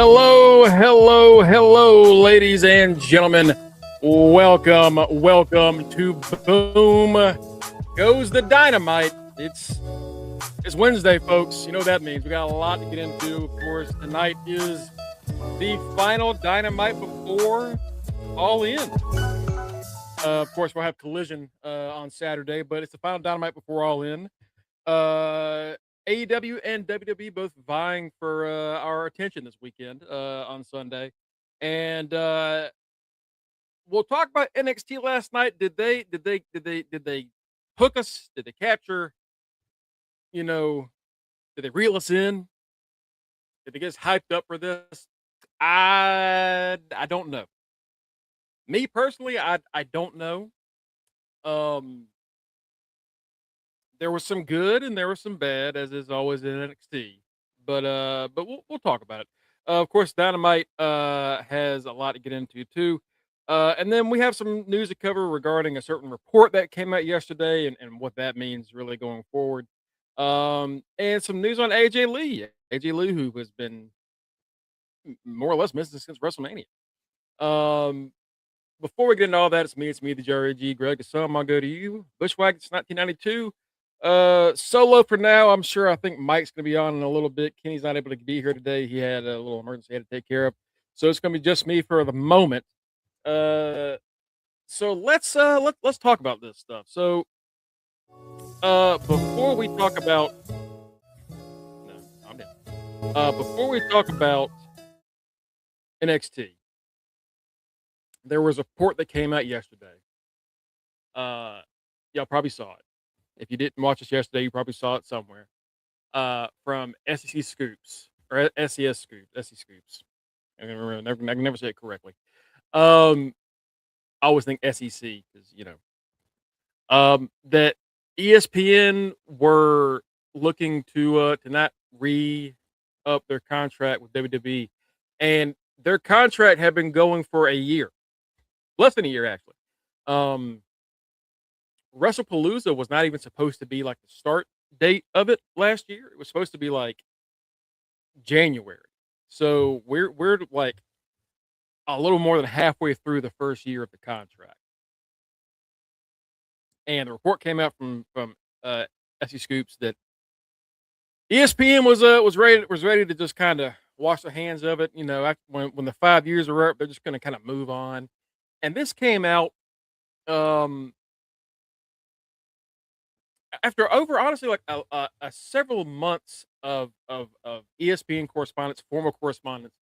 Hello, ladies and gentlemen. Welcome to Boom Goes the Dynamite. It's Wednesday, folks. You know what that means. We got a lot to get into. Of course, tonight is the final Dynamite before All In. Of course, we'll have Collision on Saturday, but it's the final Dynamite before All In. AEW and WWE both vying for our attention this weekend on Sunday, and we'll talk about NXT last night. Did they hook us? Did they capture? You know, did they reel us in? Did they get us hyped up for this? I don't know. Me personally, I don't know. There was some good and there was some bad, as is always in NXT. But we'll talk about it. Of course, Dynamite has a lot to get into too. And then we have some news to cover regarding a certain report that came out yesterday and what that means really going forward. And some news on AJ Lee. AJ Lee, who has been more or less missing since WrestleMania. Before we get into all that, it's me, the Jerry G. Greg, the son. I'll go to you. Bushwhack, it's 1992. Solo for now. I think Mike's gonna be on in a little bit. Kenny's not able to be here today. He had a little emergency he had to take care of. So it's gonna be just me for the moment. So let's talk about this stuff. So before we talk about before we talk about NXT, there was a report that came out yesterday. Y'all probably saw it. If you didn't watch this yesterday, you probably saw it somewhere. From SEC Scoops or SES Scoops, SEC Scoops. I can remember. I can never say it correctly. I always think SEC because that ESPN were looking to not re-up their contract with WWE, and their contract had been going for a year, less than a year actually. WrestlePalooza was not even supposed to be like the start date of it last year. It was supposed to be like January. So we're like a little more than halfway through the first year of the contract. And the report came out from SE Scoops that ESPN was ready to just kind of wash their hands of it. When the 5 years are up, they're just going to kind of move on. And this came out after over honestly like a several months of ESPN correspondence, former correspondence,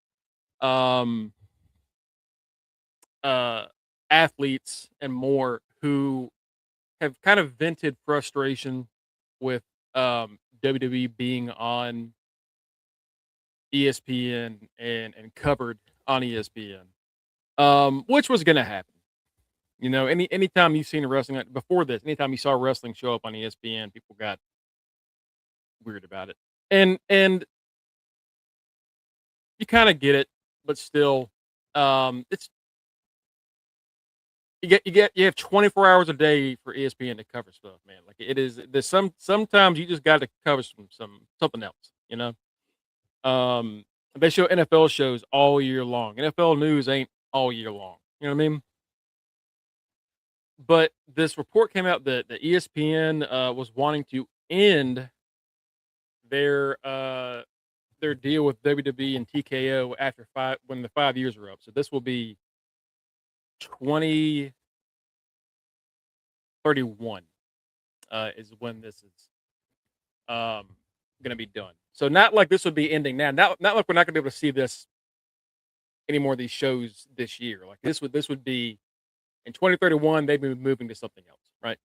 athletes and more who have kind of vented frustration with WWE being on ESPN and covered on ESPN, which was going to happen. Anytime you've seen a wrestling before this, anytime you saw wrestling show up on ESPN, people got weird about it, and you kind of get it, but still, it's you have 24 hours a day for ESPN to cover stuff, man. Like it is. There's sometimes you just got to cover something else. They show NFL shows all year long. NFL news ain't all year long. You know what I mean? But this report came out that the ESPN was wanting to end their deal with WWE and TKO after when the 5 years are up. So this will be 2031 is when this is going to be done. So not like this would be ending now. Not like we're not going to be able to see this any more of these shows this year. Like this would be. In 2031, they've been moving to something else, right?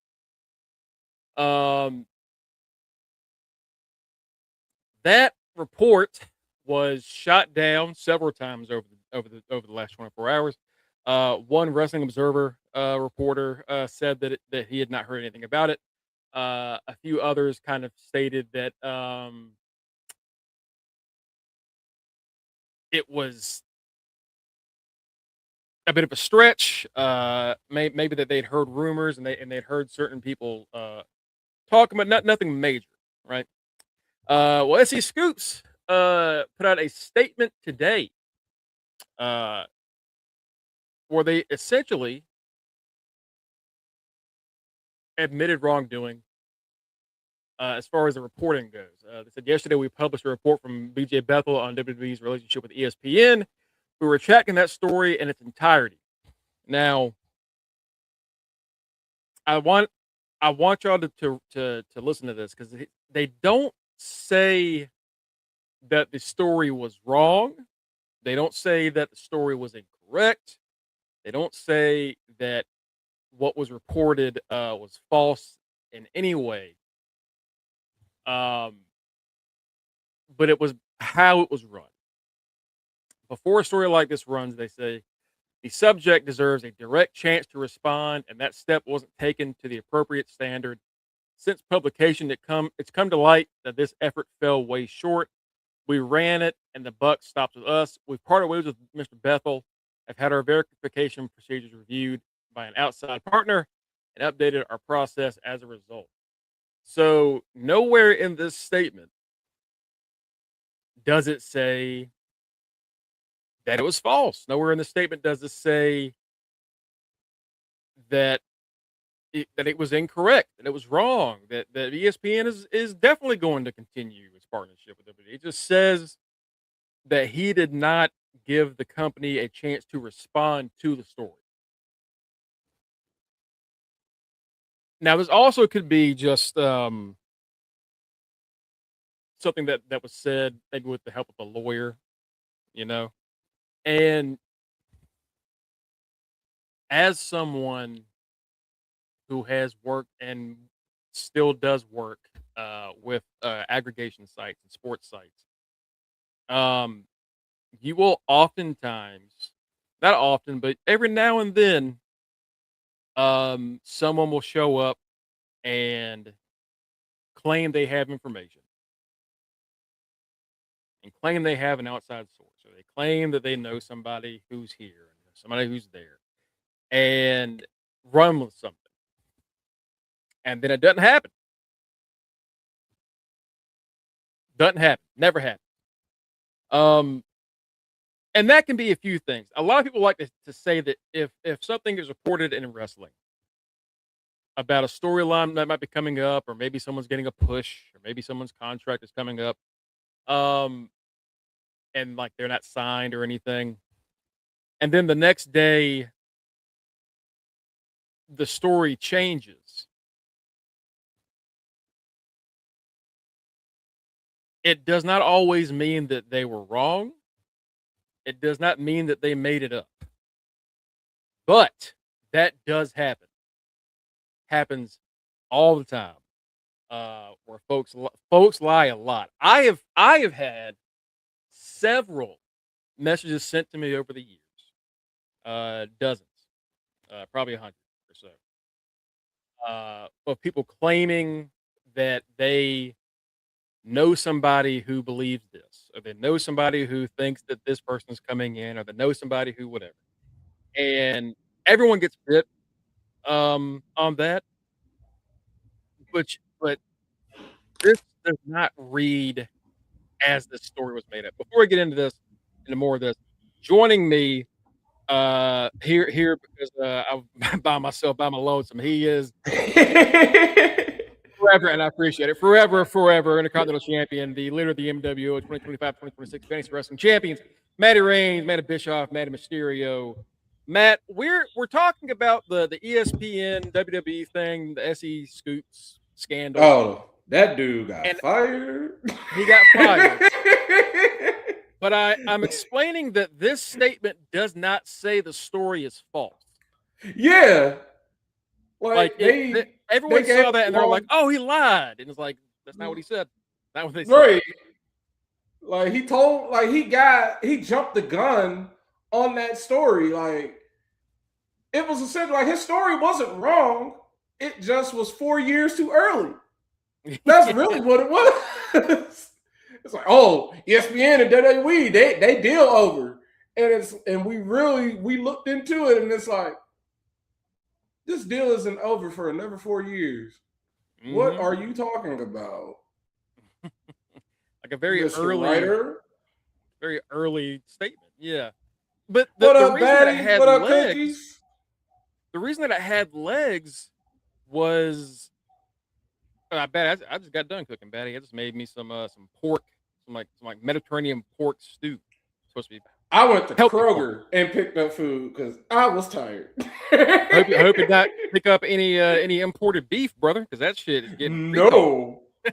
That report was shot down several times over the last 24 hours. One Wrestling Observer reporter said that he had not heard anything about it. A few others kind of stated that it was a bit of a stretch. Maybe that they'd heard rumors and they'd heard certain people talking, but nothing major, right? Well, SE Scoops put out a statement today uh, where they essentially admitted wrongdoing as far as the reporting goes. They said yesterday we published a report from BJ Bethel on WWE's relationship with ESPN. We were tracking that story in its entirety. Now, I want y'all to listen to this because they don't say that the story was wrong. They don't say that the story was incorrect. They don't say that what was reported was false in any way. But it was how it was run. Before a story like this runs, they say the subject deserves a direct chance to respond, and that step wasn't taken to the appropriate standard. Since publication, it's come to light that this effort fell way short. We ran it, and the buck stopped with us. We've parted ways with Mr. Bethel. I've had our verification procedures reviewed by an outside partner and updated our process as a result. So nowhere in this statement does it say that it was false. Nowhere in the statement does it say that it was incorrect, that it was wrong, that ESPN is definitely going to continue its partnership with WWE. It just says that he did not give the company a chance to respond to the story. Now, this also could be just something that was said maybe with the help of a lawyer, you know. And as someone who has worked and still does work with aggregation sites and sports sites, um, you will oftentimes, not often, but every now and then, someone will show up and claim they have information and claim they have an outside source, or they claim that they know somebody who's here and somebody who's there, and run with something, and then it doesn't happen. Doesn't happen. Never happen. Um, and that can be a few things. A lot of people like to say that if something is reported in wrestling about a storyline that might be coming up, or maybe someone's getting a push, or maybe someone's contract is coming up, um, and like they're not signed or anything, and then the next day the story changes. It does not always mean that they were wrong. It does not mean that they made it up. But that does happen. Happens all the time. Where folks lie a lot. I have had several messages sent to me over the years. Dozens. Probably 100 or so. Of people claiming that they know somebody who believes this, or they know somebody who thinks that this person's coming in, or they know somebody who whatever. And everyone gets bit on that, but this does not read as the story was made up. Before I get into more of this, joining me here because I'm by myself, by my lonesome. He is forever, and I appreciate it. Forever Intercontinental Champion, the leader of the MWO 2025-2026 Fenix Wrestling Champions, Matty Reigns, Matty Bischoff, Matty Mysterio. Matt, we're talking about the ESPN WWE thing, the SE Scoops scandal. Oh, that dude got And fired. he got fired. But I'm explaining that this statement does not say the story is false. Yeah. Like everyone saw that and they're like, "Oh, he lied," and it's like that's not what he said. Not what they said. Right. Like he jumped the gun on that story. Like it was essentially like his story wasn't wrong. It just was 4 years too early. That's really what it was. It's like, oh, ESPN and WWE, they deal over. And we looked into it and it's like, this deal isn't over for another 4 years. Mm-hmm. What are you talking about? Like a very Mr. Writer? very early statement. Yeah. But What the up, reason that it Batty? had What up, legs, Cookies? the reason that it had legs was I bet I just got done cooking, Batty. I just made me some pork, some like Mediterranean pork stew. Supposed to be I went to healthy pork. Kroger and picked up food because I was tired. I hope you not pick up any imported beef, brother, because that shit is getting recalled. No.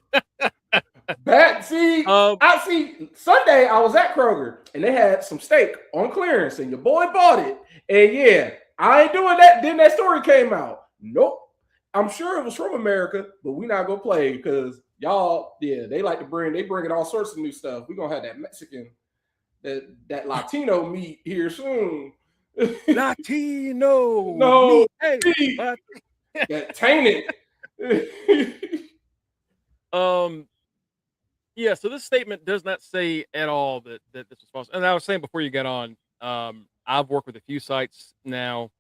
See, Um, I see Sunday I was at Kroger and they had some steak on clearance and your boy bought it. And yeah, I ain't doing that. Then that story came out. Nope. I'm sure it was from America, but we not gonna play because y'all, yeah, they like to bring all sorts of new stuff. We're gonna have that Mexican, that Latino meat here soon. Latino No meat, hey, meat that tainted. um, yeah. So this statement does not say at all that this was false. And I was saying before you got on, I've worked with a few sites now,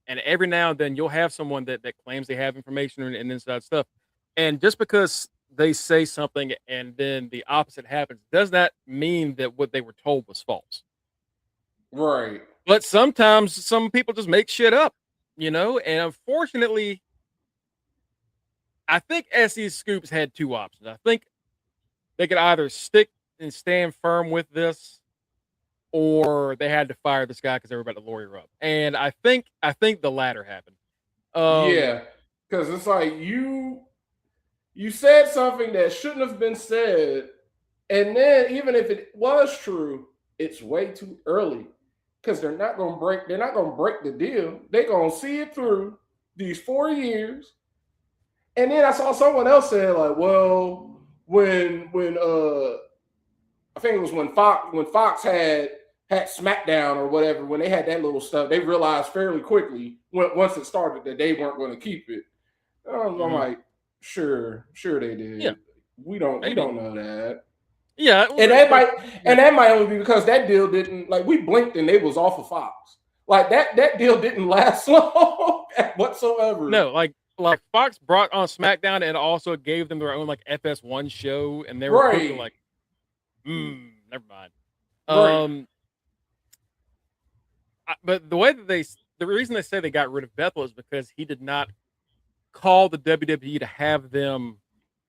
and every now and then you'll have someone that claims they have information and inside stuff, and just because they say something and then the opposite happens does not mean that what they were told was false. Right. But sometimes some people just make shit up, and unfortunately, I think SE Scoops had two options. I think they could either stick and stand firm with this, or they had to fire this guy because they were about to lawyer up. And I think the latter happened. Um, Yeah. Because it's like you said something that shouldn't have been said. And then even if it was true, it's way too early. Because they're not gonna break the deal. They're gonna see it through these 4 years. And then I saw someone else say, like, well, when I think it was when Fox had SmackDown or whatever, when they had that little stuff, they realized fairly quickly once it started that they weren't going to keep it. I'm mhm. like, sure they Yeah, did. We don't maybe. know that. Yeah, And well, that but might only be because that deal didn't, like, we blinked and it was off of Fox. Like that deal didn't last long whatsoever. no, like Fox brought on SmackDown and also gave them their own like FS1 show, and they were quickly Right. like, never mind. Right. But the reason they say they got rid of Bethel is because he did not call the WWE to have them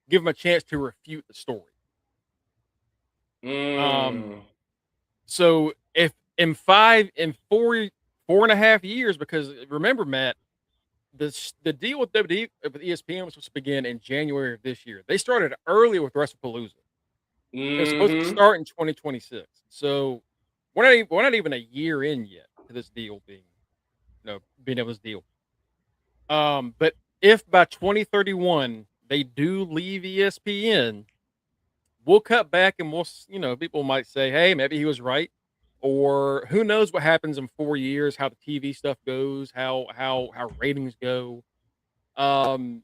give him a chance to refute the story. Um, Mm. so if in 4.5 years, because remember, Matt, the deal with WWE with ESPN was supposed to begin in January of this year. They started earlier with WrestlePalooza. It was supposed to Mm-hmm. start in 2026. So we're not even a year in yet to this deal being able to deal. But if by 2031 they do leave ESPN, we'll cut back and people might say, hey, maybe he was right. Or who knows what happens in 4 years, how the TV stuff goes, how ratings go. Um,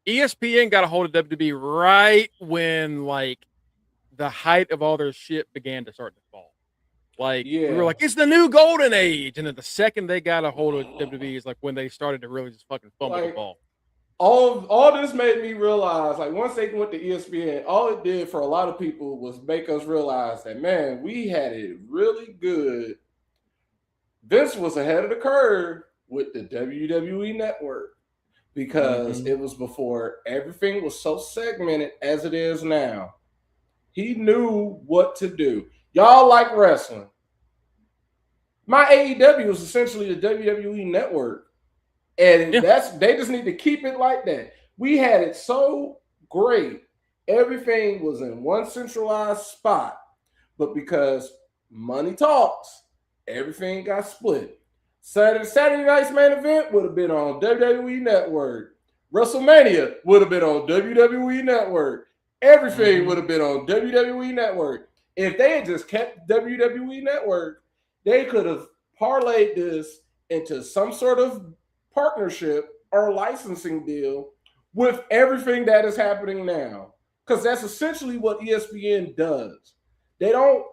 ESPN got a hold of WWE right when like the height of all their shit began to start to fall. Like we were Yeah. like, it's the new golden age, and then the second they got a hold of WWE is like when they started to really just fucking fumble the Like, ball. all this made me realize, like, once they went to ESPN, all it did for a lot of people was make us realize that, man, we had it really good. Vince was ahead of the curve with the WWE network because Mm-hmm. it was before everything was so segmented as it is now. He knew what to do. Y'all like wrestling. My AEW was essentially the WWE network. And Yeah. they just need to keep it like that. We had it so great. Everything was in one centralized spot. But because money talks, everything got split. Saturday night's main event would have been on WWE Network. WrestleMania would have been on WWE Network. Everything Mm-hmm. would have been on WWE Network. If they had just kept WWE Network, they could have parlayed this into some sort of partnership or licensing deal with everything that is happening now. Because that's essentially what ESPN does. They don't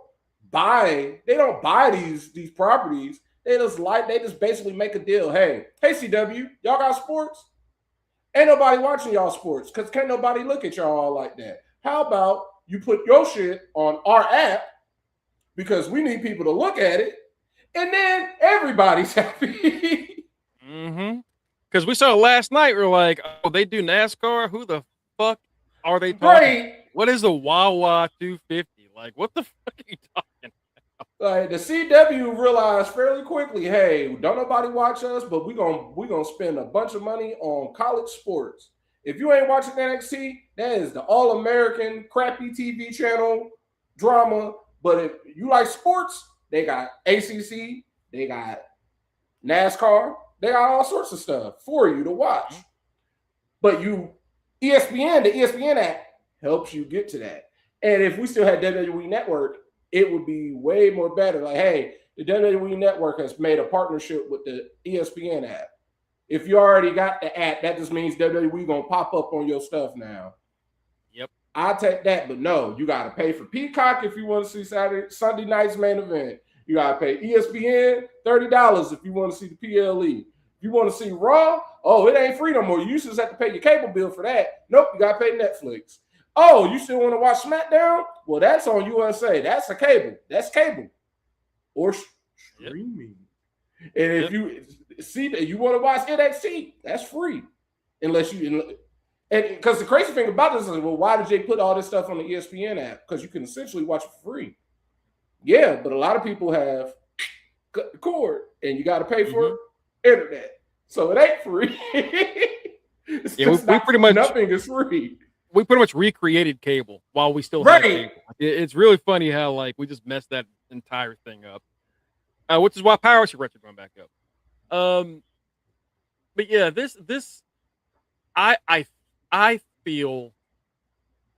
buy these properties. They just basically make a deal. Hey, CW, y'all got sports? Ain't nobody watching y'all sports because can't nobody look at y'all like that. How about you put your shit on our app because we need people to look at it, and then everybody's happy. Because we saw last night, we're like, oh, they do NASCAR? Who the fuck are they talking Right. about? What is the Wawa 250? Like, what the fuck are you talking Like the CW realized fairly quickly, hey, don't nobody watch us, but we're gonna spend a bunch of money on college sports. If you ain't watching NXT, that is the all-American crappy TV channel drama. But if you like sports, they got ACC, they got NASCAR, they got all sorts of stuff for you to watch. But ESPN, the ESPN app helps you get to that. And if we still had WWE Network, it would be way more better. Like, hey, the WWE Network has made a partnership with the ESPN app. If you already got the app, that just means WWE gonna pop up on your stuff now. Yep. I'll take that, but no, you gotta pay for Peacock if you want to see Sunday night's main event. You gotta pay ESPN $30 if you want to see the PLE. If you want to see Raw, oh, it ain't free no more. You just have to pay your cable bill for that. Nope, you gotta pay Netflix. Oh, you still want to watch SmackDown? Well, that's on USA. That's a cable. That's cable. Or streaming. And if you see that you want to watch NXT, that's free. Unless you, and because the crazy thing about this is, well, why did they put all this stuff on the ESPN app? Because you can essentially watch it for free. Yeah, but a lot of people have cut the cord and you got to pay for internet. So it ain't free. We pretty much, nothing is free. We pretty much recreated cable while we still had cable. It's really funny how like we just messed that entire thing up, which is why piracy rates are going back up. But yeah, this I feel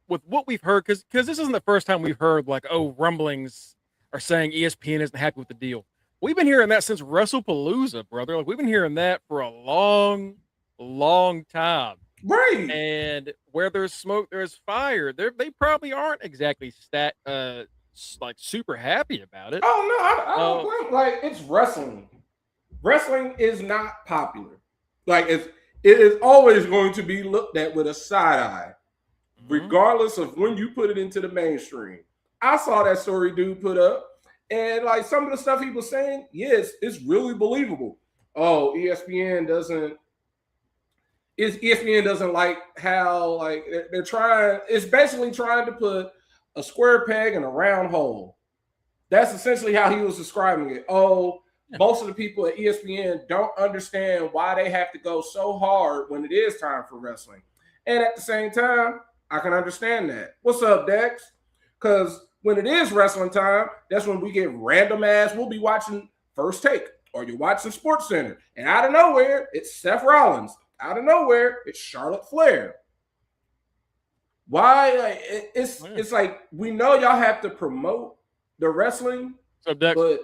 with what we've heard, because this isn't the first time we've heard like, oh, rumblings are saying ESPN isn't happy with the deal. We've been hearing that since WrestlePalooza, brother. Like we've been hearing that for a long time. Right. And where there's smoke, there's fire. They probably aren't exactly like super happy about it. Oh no, I don't blame. Like it's wrestling. Wrestling is not popular. Like it is always going to be looked at with a side eye, regardless of when you put it into the mainstream. I saw that story dude put up, and like some of the stuff he was saying, yes, it's really believable. Oh, ESPN doesn't like how like they're trying. It's basically trying to put a square peg in a round hole. That's essentially how he was describing it. Oh, most of the people at ESPN don't understand why they have to go so hard when it is time for wrestling. And at the same time, I can understand that. What's up, Dex? Because when it is wrestling time, that's when we get random ass. We'll be watching First Take, or you're watching Sports Center, and out of nowhere, it's Seth Rollins. Out of nowhere, it's Charlotte Flair. Why? Like, it's like we know y'all have to promote the wrestling, but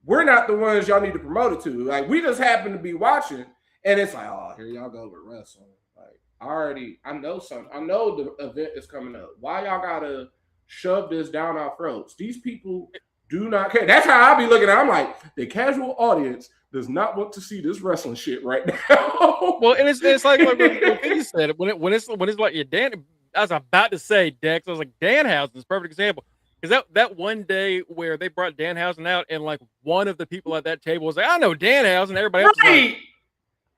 we're not the ones y'all need to promote it to. Like we just happen to be watching, and it's like, oh, here y'all go with wrestling. Like I know something. I know the event is coming up. Why y'all gotta shove this down our throats? These people do not care. That's how I be looking at it. I'm like, the casual audience does not want to see this wrestling shit right now. Well, and it's like what you said, when it's like your Dan. I was about to say Dex. I was like, Danhausen is a perfect example. Because that one day where they brought Danhausen out, and like one of the people at that table was like, I know Danhausen. Everybody else was like,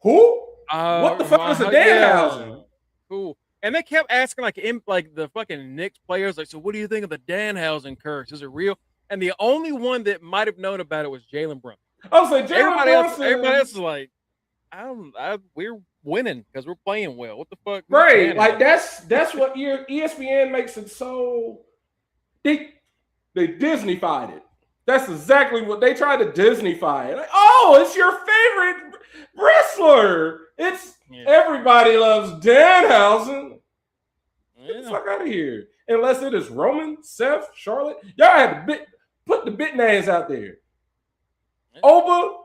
who? What the fuck is a Danhausen? Yeah. Cool. And they kept asking like the fucking Knicks players, like, so what do you think of the Danhausen curse? Is it real? And the only one that might have known about it was Jalen Brunson. I was like, everybody else is like, we're winning because we're playing well. What the fuck? Right. Like that's what ESPN makes it so they Disney-fied it. That's exactly what they tried to Disney-fy it. Like, oh, it's your favorite wrestler. It's everybody loves Danhausen. Get the fuck out of here. Unless it is Roman, Seth, Charlotte. Y'all had to put the bit names out there. Oba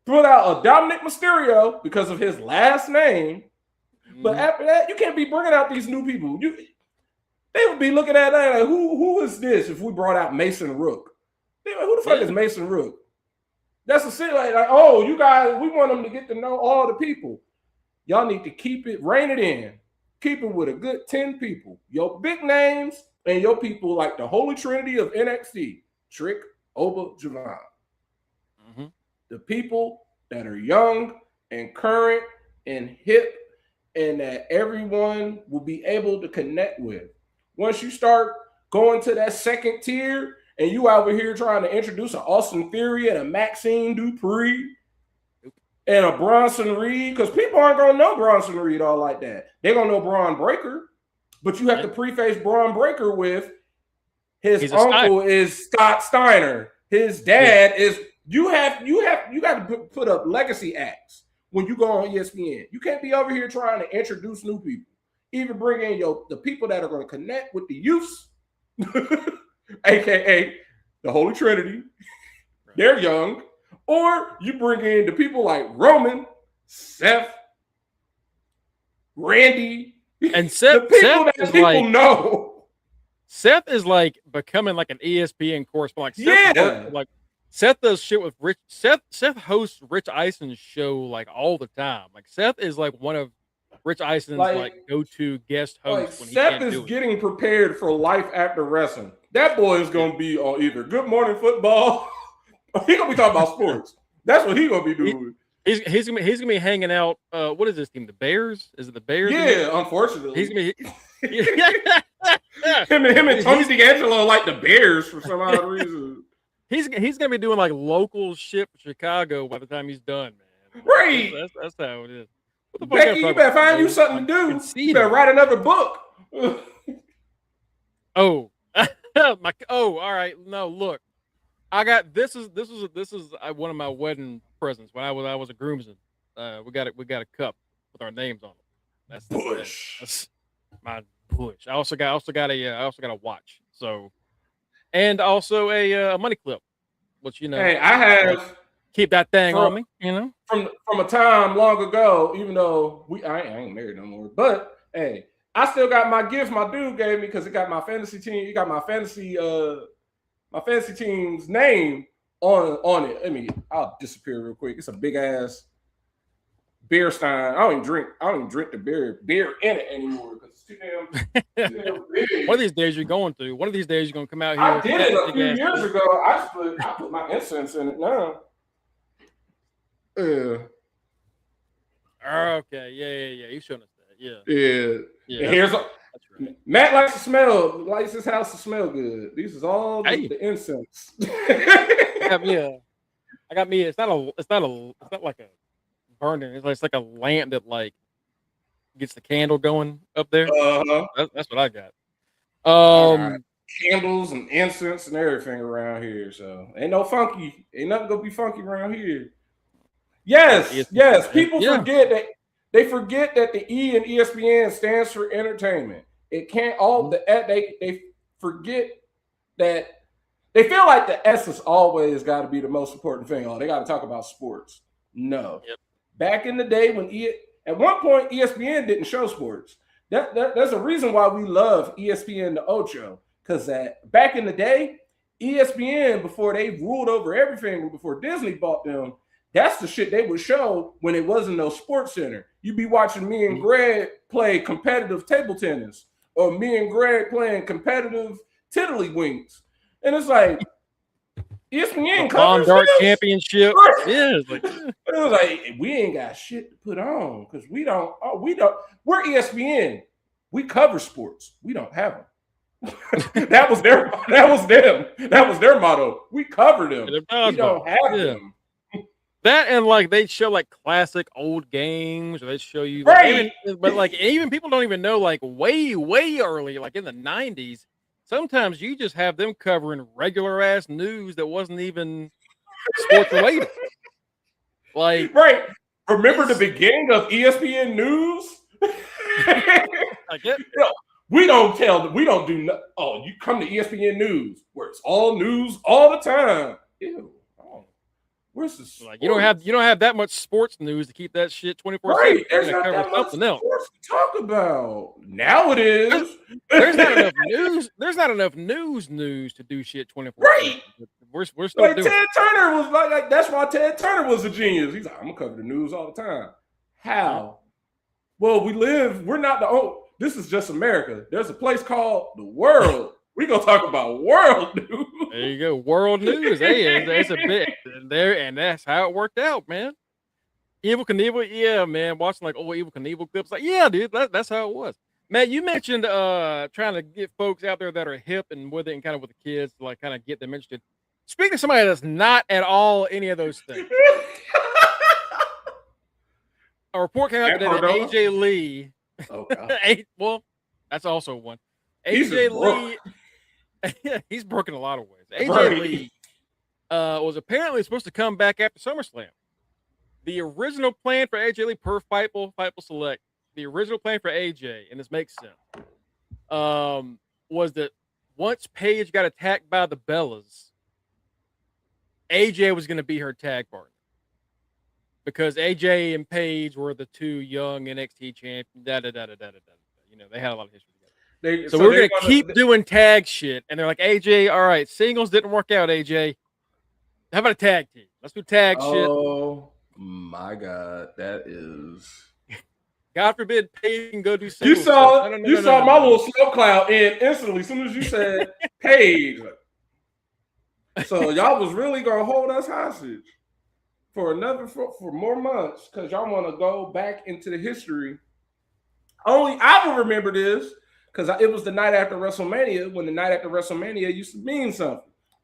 put out a Dominic Mysterio because of his last name. But after that, you can't be bringing out these new people. They would be looking at that like, who is this if we brought out Mason Rook? They like, who the fuck is Mason Rook? That's a city like, oh, you guys, we want them to get to know all the people. Y'all need to keep it, rein it in. Keep it with a good 10 people. Your big names and your people like the Holy Trinity of NXT. Trick Oba Javon. Mm-hmm. The people that are young and current and hip and that everyone will be able to connect with. Once you start going to that second tier and you over here trying to introduce an Austin Theory and a Maxine Dupree and a Bronson Reed, because people aren't going to know Bronson Reed all like that. They're going to know Braun Breaker, but you have to preface Braun Breaker with his uncle is Scott Steiner. His dad is, you got to put up legacy acts when you go on ESPN. You can't be over here trying to introduce new people. Even bring in the people that are going to connect with the youths, aka the Holy Trinity. They're young. Or you bring in the people like Roman, Seth, Randy, and Seth. The people Seth that people like, know. Seth is like becoming like an ESPN correspondent. Like Seth does shit with Rich. Seth hosts Rich Eison's show like all the time. Like Seth is like one of Rich Eison's like go-to guest hosts. When Seth is getting prepared for life after wrestling. That boy is going to be on either Good Morning Football. He's going to be talking about sports. That's what he's going to be doing. He's gonna be hanging out. What is this team? The Bears? Is it the Bears? Yeah, unfortunately. He's gonna be him and Tony D'Angelo like the Bears for some odd reason. He's gonna be doing like local shit for Chicago by the time he's done, man. Right. That's how it is. Becky, you better find you something to do. You better write another book. All right. No, look. I got this is one of my wedding presents when I was a groomsman. We got a cup with our names on it. That's Bush. That's my Bush. I also got a watch. So, and also a money clip, which Hey, I have keep that thing on me. From a time long ago. Even though I ain't married no more, but hey, I still got my gift my dude gave me because it got my fantasy team. You got my fantasy team's name on it. I mean, I'll disappear real quick. It's a big ass beer stein. I don't even drink the beer in it anymore because it's too damn big. One of these days you're going to. One of these days you're gonna come out here. I did it a few years ago. I put my incense in it now. Yeah. Okay. Yeah. You showing us that. Yeah. Yeah. Here's right. Matt likes his house to smell good. These is all the incense. Yeah. I got me. It's not like a burning. It's like a lamp that like gets the candle going up there. That's what I got. Right. Candles and incense and everything around here. So ain't nothing gonna be funky around here. Yes. People forget that. They forget that the E in ESPN stands for entertainment. It can't all they forget that they feel like the S has always got to be the most important thing. Oh, they got to talk about sports. No. Yep. Back in the day when at one point ESPN didn't show sports. There's a reason why we love ESPN the Ocho, because back in the day, ESPN, before they ruled over everything, before Disney bought them, that's the shit they would show when it wasn't no sports center. You'd be watching me and Greg play competitive table tennis, or me and Greg playing competitive tiddlywinks. And it's like, ESPN covers Dart Championship. Yeah, it was like, we ain't got shit to put on because we don't. We're ESPN. We cover sports. We don't have them. That was their motto. We cover them. We don't have them. That and like they show like classic old games, or they show you like, even people don't even know like way early, like in the 90s. Sometimes you just have them covering regular ass news that wasn't even sports related. Like remember the beginning of ESPN News? I get it. We don't do nothing. Oh, you come to ESPN News where it's all news all the time. Ew. Where's this? Like you don't have that much sports news to keep that shit 24/7. Right, there's not that much sports to talk about. Now it is. There's not enough news. There's not enough news to do shit 24/7. Right. We're still like doing Ted Turner was like that's why Ted Turner was a genius. He's like, I'm gonna cover the news all the time. How? Well, we're not the only. This is just America. There's a place called the world. We gonna talk about world news. There you go, world news. Hey, it's a bit there, and that's how it worked out, man. Evil Knievel, yeah, man. Watching like old Evil Knievel clips, like, yeah, dude, that's how it was. Matt, you mentioned trying to get folks out there that are hip and with it, and kind of with the kids, to like kind of get them interested. Speaking of somebody that's not at all any of those things, a report came out today that AJ Lee. Oh God. Well, that's also one. He's AJ Lee. He's broken a lot of ways. AJ Lee was apparently supposed to come back after SummerSlam. The original plan for AJ Lee, per Fightful Select, the original plan for AJ, and this makes sense, was that once Paige got attacked by the Bellas, AJ was going to be her tag partner. Because AJ and Paige were the two young NXT champions. You know, they had a lot of history together. So we're going to keep doing tag shit. And they're like, AJ, all right, singles didn't work out, AJ. How about a tag team? Let's do tag shit. Oh my God, that is. God forbid Paige can go do singles. You saw my little snow cloud and instantly, as soon as you said Paige. So y'all was really going to hold us hostage for more months because y'all want to go back into the history. Only I will remember this because it was the night after WrestleMania, when the night after WrestleMania used to mean something.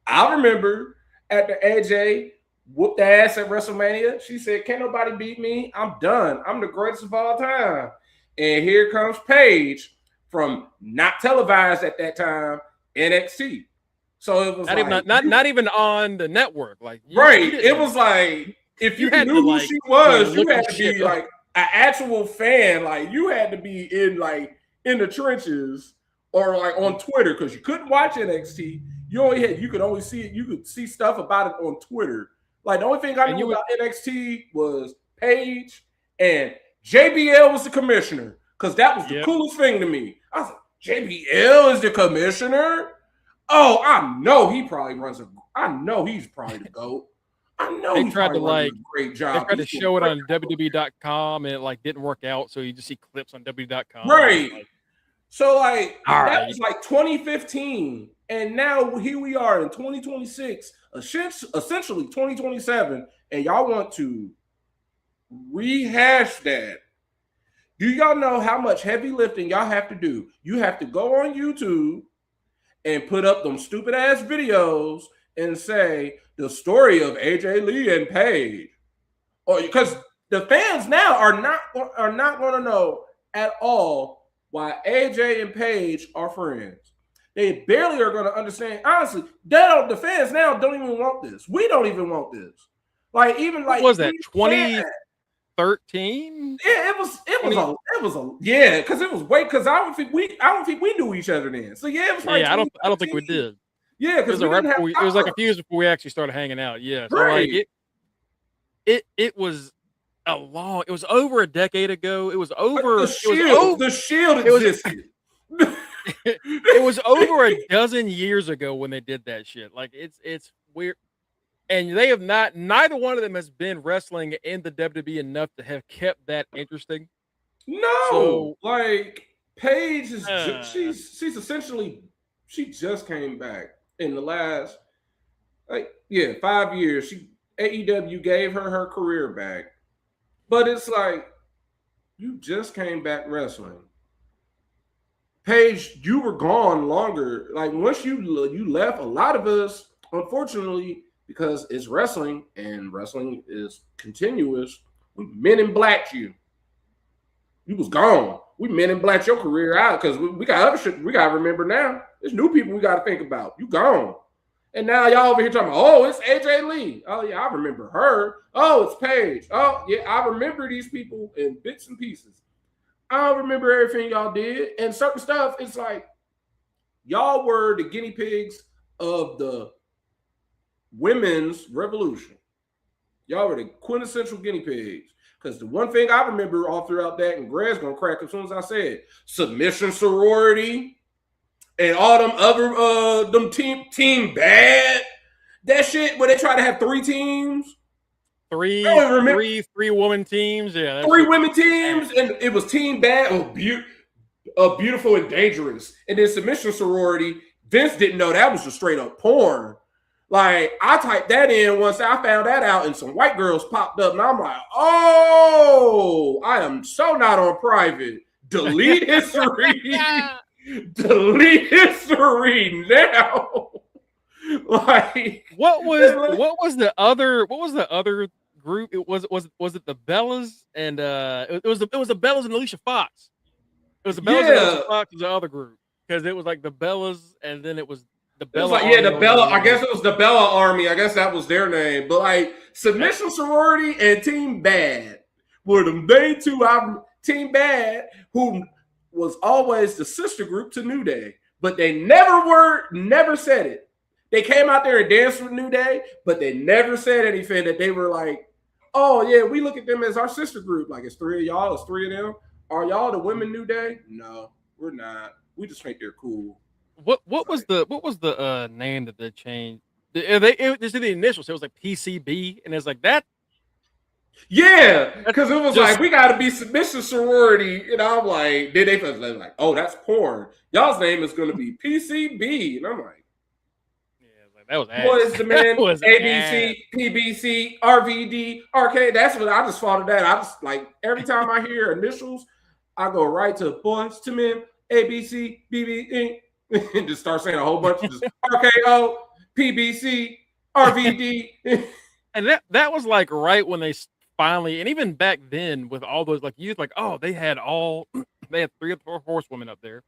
I remember after AJ whooped the ass at WrestleMania, she said, "Can't nobody beat me. I'm done. I'm the greatest of all time." And here comes Paige from not televised at that time, NXT. So it was not even on the network. Like it was like if you knew who she was, you had to be like an actual fan. Like you had to be in the trenches or like on Twitter because you couldn't watch NXT. You could only see it. You could see stuff about it on Twitter. Like the only thing I knew about NXT was Paige and JBL was the commissioner because that was the coolest thing to me. I was like, JBL is the commissioner. Oh, I know he probably runs I know he's probably the GOAT. I know they tried to a great job. They tried to show it on WWE.com and it didn't work out, so you just see clips on WWE.com. Right. So that was like 2015, and now here we are in 2026, essentially 2027, and y'all want to rehash that. Do y'all know how much heavy lifting y'all have to do? You have to go on YouTube and put up them stupid ass videos and say the story of AJ Lee and Paige, or because the fans now are not going to know at all why AJ and Paige are friends. They barely are going to understand. Honestly, the fans now don't even want this. We don't even want this. What was that 2013? Yeah, it was because it was because I don't think we knew each other then. So yeah, it was like I don't think we did. Yeah, because it was like a few years before we actually started hanging out. Yeah, so right. It was it was over a decade ago. It was over. The Shield existed. It was over a dozen years ago when they did that shit. Like it's weird, and they have not. Neither one of them has been wrestling in the WWE enough to have kept that interesting. No, Paige is she's essentially she just came back in the last 5 years. AEW gave her career back. But it's like, you just came back wrestling. Paige, you were gone longer. Like, once you left, a lot of us, unfortunately, because it's wrestling, and wrestling is continuous, we men in blacked you. You was gone. We men in blacked your career out because we got other shit we got to remember now. There's new people we got to think about. You gone. And now y'all over here talking about, oh, it's AJ Lee. Oh, yeah, I remember her. Oh, it's Paige. Oh, yeah, I remember these people in bits and pieces. I don't remember everything y'all did. And certain stuff, it's like, y'all were the guinea pigs of the women's revolution. Y'all were the quintessential guinea pigs. Because the one thing I remember all throughout that, and Greg's going to crack as soon as I say it, submission sorority, and all them other them team bad, that shit where they try to have 3 teams, three woman teams, 3 women teams, and it was team bad, beautiful and dangerous, and then submission sorority, Vince didn't know that was just straight up porn. Like, I typed that in once I found that out, and some white girls popped up, and I'm like, oh, I am so not on private. Delete history. Delete history now. Like, what was the other group? It was it the Bellas and it was the Bellas and Alicia Fox. It was the Bellas and Alicia Fox was the other group because it was like the Bellas and then it was the Bella. It was like, the Bella. I guess it was the Bella Army. I guess that was their name. But like Submission Sorority and Team Bad were the main two. Team Bad, who was always the sister group to New Day, but they never said it. They came out there and danced with New Day, but they never said anything that they were like, oh yeah, we look at them as our sister group. Like, it's three of y'all, it's three of them. Are y'all the women New Day? No, we're not. We just think they're cool. What was the name that they changed? It was the initials. It was like PCB, and it's like that. Yeah, because it was just, like, we got to be Submission Sorority, and I'm like, then they felt like, oh, that's porn. Y'all's name is going to be PCB, and I'm like, yeah, that was ass. What is the man? ABC, ass. PBC, RVD, RK. That's what I just thought of that. I just like every time I hear initials, I go right to boys to men, ABC, BB, and just start saying a whole bunch of just RKO, PBC, RVD. And that was like right when they finally, and even back then with all those like youth, like, oh, they had 3 or 4 horsewomen up there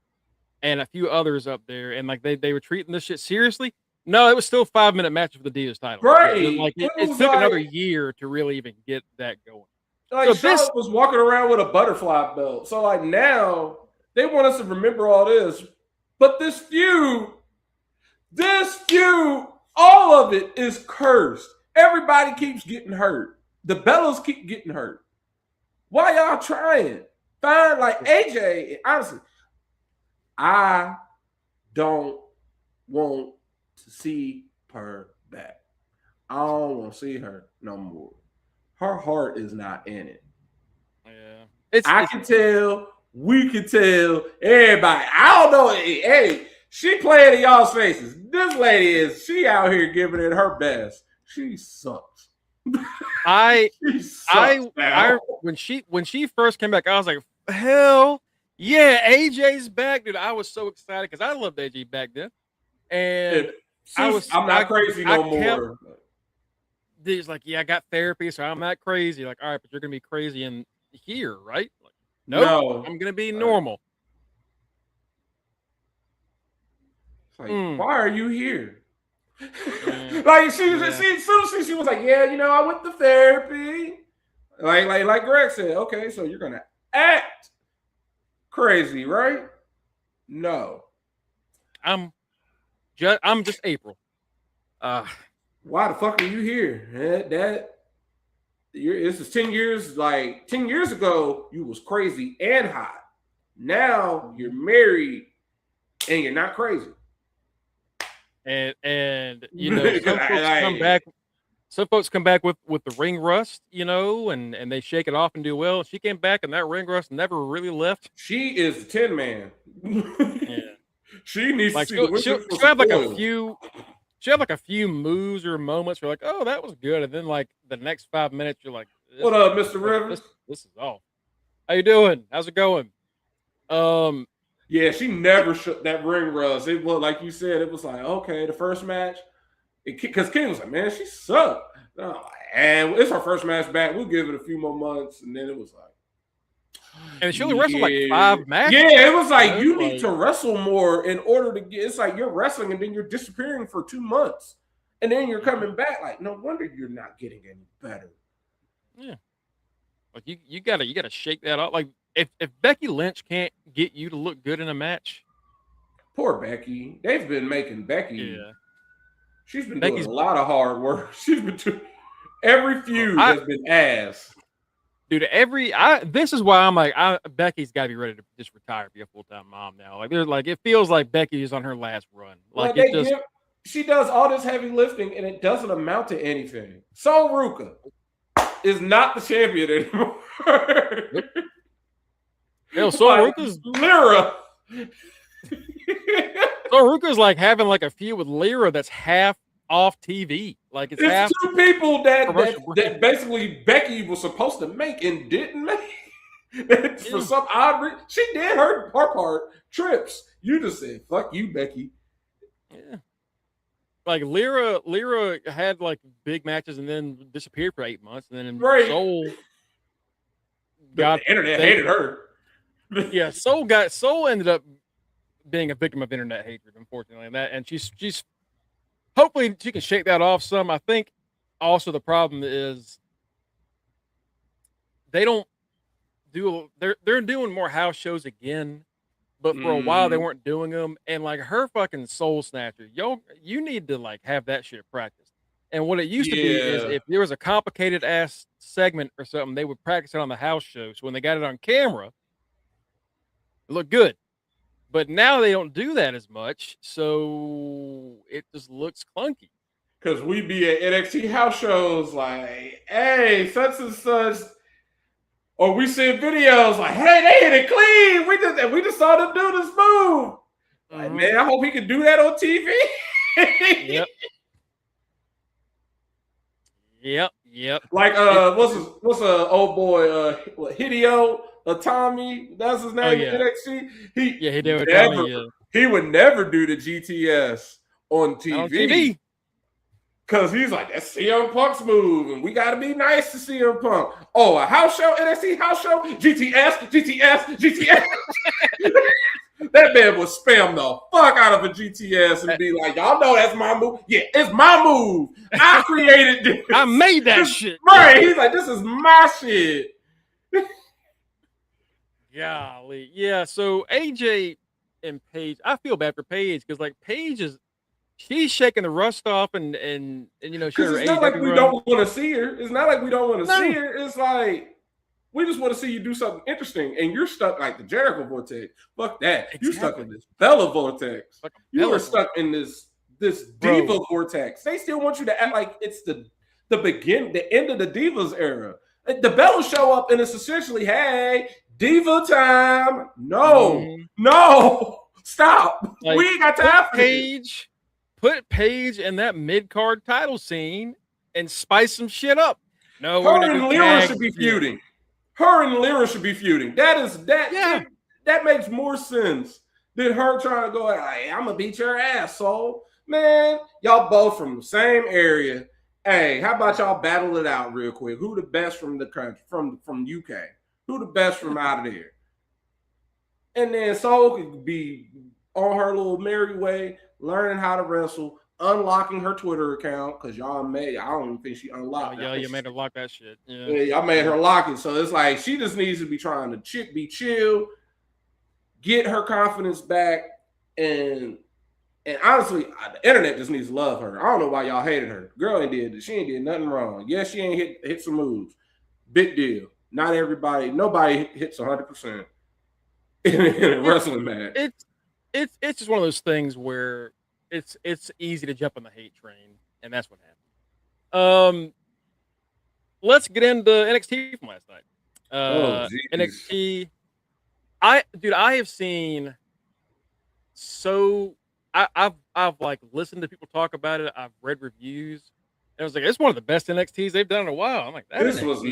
and a few others up there, and like they were treating this shit seriously. No, it was still 5-minute match for the Divas title. Right. Like it took another year to really even get that going. Like, so Charlotte was walking around with a butterfly belt. So like now they want us to remember all this. But this feud, all of it is cursed. Everybody keeps getting hurt. The Bellas keep getting hurt. Why y'all trying? Fine, like AJ, honestly, I don't want to see her back. I don't want to see her no more. Her heart is not in it. Yeah. I can tell, we can tell, everybody. I don't know. Hey, she playing in y'all's faces. This lady she out here giving it her best. She sucks. When she first came back, I was like, hell yeah, AJ's back, dude. I was so excited because I loved AJ back then. And I'm not crazy no more. He's like, yeah, I got therapy, so I'm not crazy. Like, all right, but you're gonna be crazy in here, right? Like, no, I'm gonna be normal. Like, why are you here? Like she was like, yeah, I went to therapy. Like Greg said, okay, so you're gonna act crazy, right? No, I'm just April. Why the fuck are you here? This is 10 years. Like 10 years ago, you was crazy and hot. Now you're married and you're not crazy. And some folks come back with the ring rust, and they shake it off and do well. She came back and that ring rust never really left. She is the 10 man. Yeah. She needs to see she'll have like a few. She'll have like a few moves or moments where like, oh, that was good, and then like the next 5 minutes, you're like, what up, Mr. Rivers? This is off. How you doing? How's it going? Yeah, she never shook that ring rust. It was like you said. It was like, okay, the first match, because King was like, man, she sucked. And it's her first match back. We'll give it a few more months, and then it was like. And she only wrestled like 5 matches. Yeah, it was like you need to wrestle more in order to get. It's like you're wrestling and then you're disappearing for 2 months, and then you're coming back. Like, no wonder you're not getting any better. Yeah, like you gotta shake that off. Like if Becky Lynch can't get you to look good in a match, poor Becky. They've been making Becky. Yeah, she's been doing a lot of hard work. She's been doing every feud has been ass. Dude, this is why I'm like, Becky's got to be ready to just retire, be a full-time mom now. Like, it feels like Becky is on her last run. Like, she does all this heavy lifting and it doesn't amount to anything. So Ruka is not the champion anymore. Hell, so Ruka's Lyra. Ruka's like having like a feud with Lyra that's half off TV. Like it's half two people that basically Becky was supposed to make and didn't make. For some odd reason, she did her part. Trips. You just said, "Fuck you, Becky." Yeah. Like Lyra had like big matches and then disappeared for 8 months, and then Soul the internet hated her. Yeah, Soul ended up being a victim of internet hatred, unfortunately, and she's hopefully she can shake that off some. I think also the problem is they're doing more house shows again, but for a while they weren't doing them. And like her fucking Soul Snatcher, you need to like have that shit practiced. And what it used to be is if there was a complicated ass segment or something, they would practice it on the house show. So when they got it on camera, it looked good. But now they don't do that as much, so it just looks clunky. Because we be at NXT house shows like, hey, such and such, or we see videos like, hey, they hit it clean. We just saw them do this move. Like, man, I hope he can do that on TV. Yep. Like, what's old boy, Hideo Tommy? That's his name in NXT. He would never do the GTS on TV. Because he's like, that's CM Punk's move, and we got to be nice to CM Punk. Oh, a house show, NXT house show, GTS. That man would spam the fuck out of a GTS and be like, y'all know that's my move. Yeah, it's my move. I created this. I made that shit. Right. He's like, this is my shit. Golly. Yeah, so AJ and Paige, I feel bad for Paige because like Paige she's shaking the rust off and you know, because it's not like we don't want to see her. It's not like we don't want to see her. It's like we just want to see you do something interesting, and you're stuck like the Jericho vortex. Fuck that. Exactly. You're stuck in this Bella vortex. You are stuck in this diva vortex. They still want you to act like it's the end of the Divas era. The Bellas show up and it's essentially, hey, Diva time. No, stop. Like, we ain't got time for Paige. Put Paige in that mid-card title scene and spice some shit up. No, her and Lyra should be feuding. That makes more sense than her trying to go, hey, I'm gonna beat your ass, soul. Man, y'all both from the same area. Hey, how about y'all battle it out real quick? Who the best from the country, from UK? Who the best from out of there? And then Soul could be on her little merry way, learning how to wrestle, unlocking her Twitter account, because I don't even think she unlocked it. Yeah, you made her lock that shit. Yeah, I made her lock it. So it's like she just needs to be trying to be chill, get her confidence back, and honestly, the internet just needs to love her. I don't know why y'all hated her. Girl she ain't did nothing wrong. Yes, she ain't hit some moves. Big deal. Not nobody hits 100% in a wrestling match. It's just one of those things where it's easy to jump on the hate train, and that's what happened. Let's get into NXT from last night. NXT. I have seen I've like listened to people talk about it. I've read reviews. And I was like, it's one of the best NXTs they've done in a while. I'm like, this was a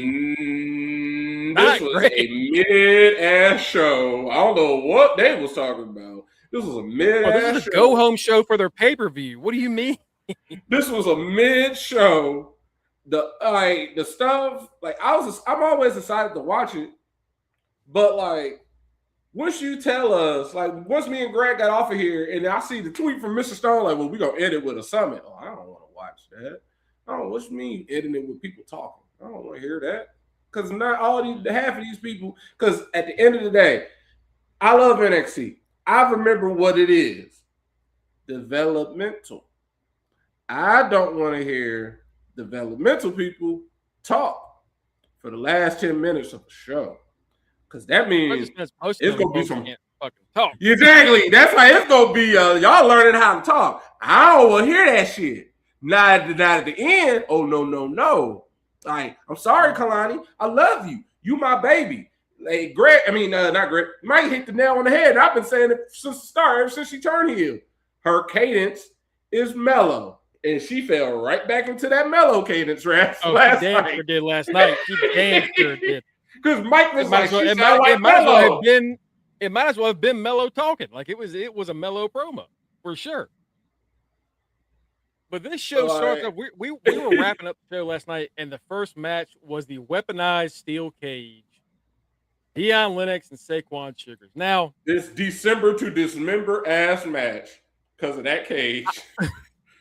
mid-ass show. I don't know what they was talking about. This was a mid-ass show. This is a go-home show for their pay-per-view. What do you mean? This was a mid-show. The stuff, like I'm always excited to watch it, but like once you tell us, like once me and Greg got off of here, and I see the tweet from Mr. Stone, like, well, we gonna end it with a summit. Oh, I don't want to watch that. Oh, what's me ending it with people talking? I don't want to hear that. Because not half of these people, because at the end of the day, I love NXT. I remember what it is. Developmental. I don't want to hear developmental people talk for the last 10 minutes of the show. Because that means it's going to be some fucking talk. Exactly. That's why it's going to be y'all learning how to talk. I don't want to hear that shit. Not at the end. Oh, no. Like, I'm sorry, Kalani. I love you. You my baby. Like, not Greg. Mike hit the nail on the head. I've been saying it since the start, ever since she turned heel. her cadence is mellow. And she fell right back into that mellow cadence last She damn night. sure did last night. She damn sure did. Because Mike was like, she sound like it might as well mellow. have been. It might as well have been mellow talking. Like it was a mellow promo for sure. But this show starts off. We were wrapping up the show last night, and the first match was the weaponized steel cage. Deion Lennox and Saquon Sugars. Now this December to dismember ass match because of that cage.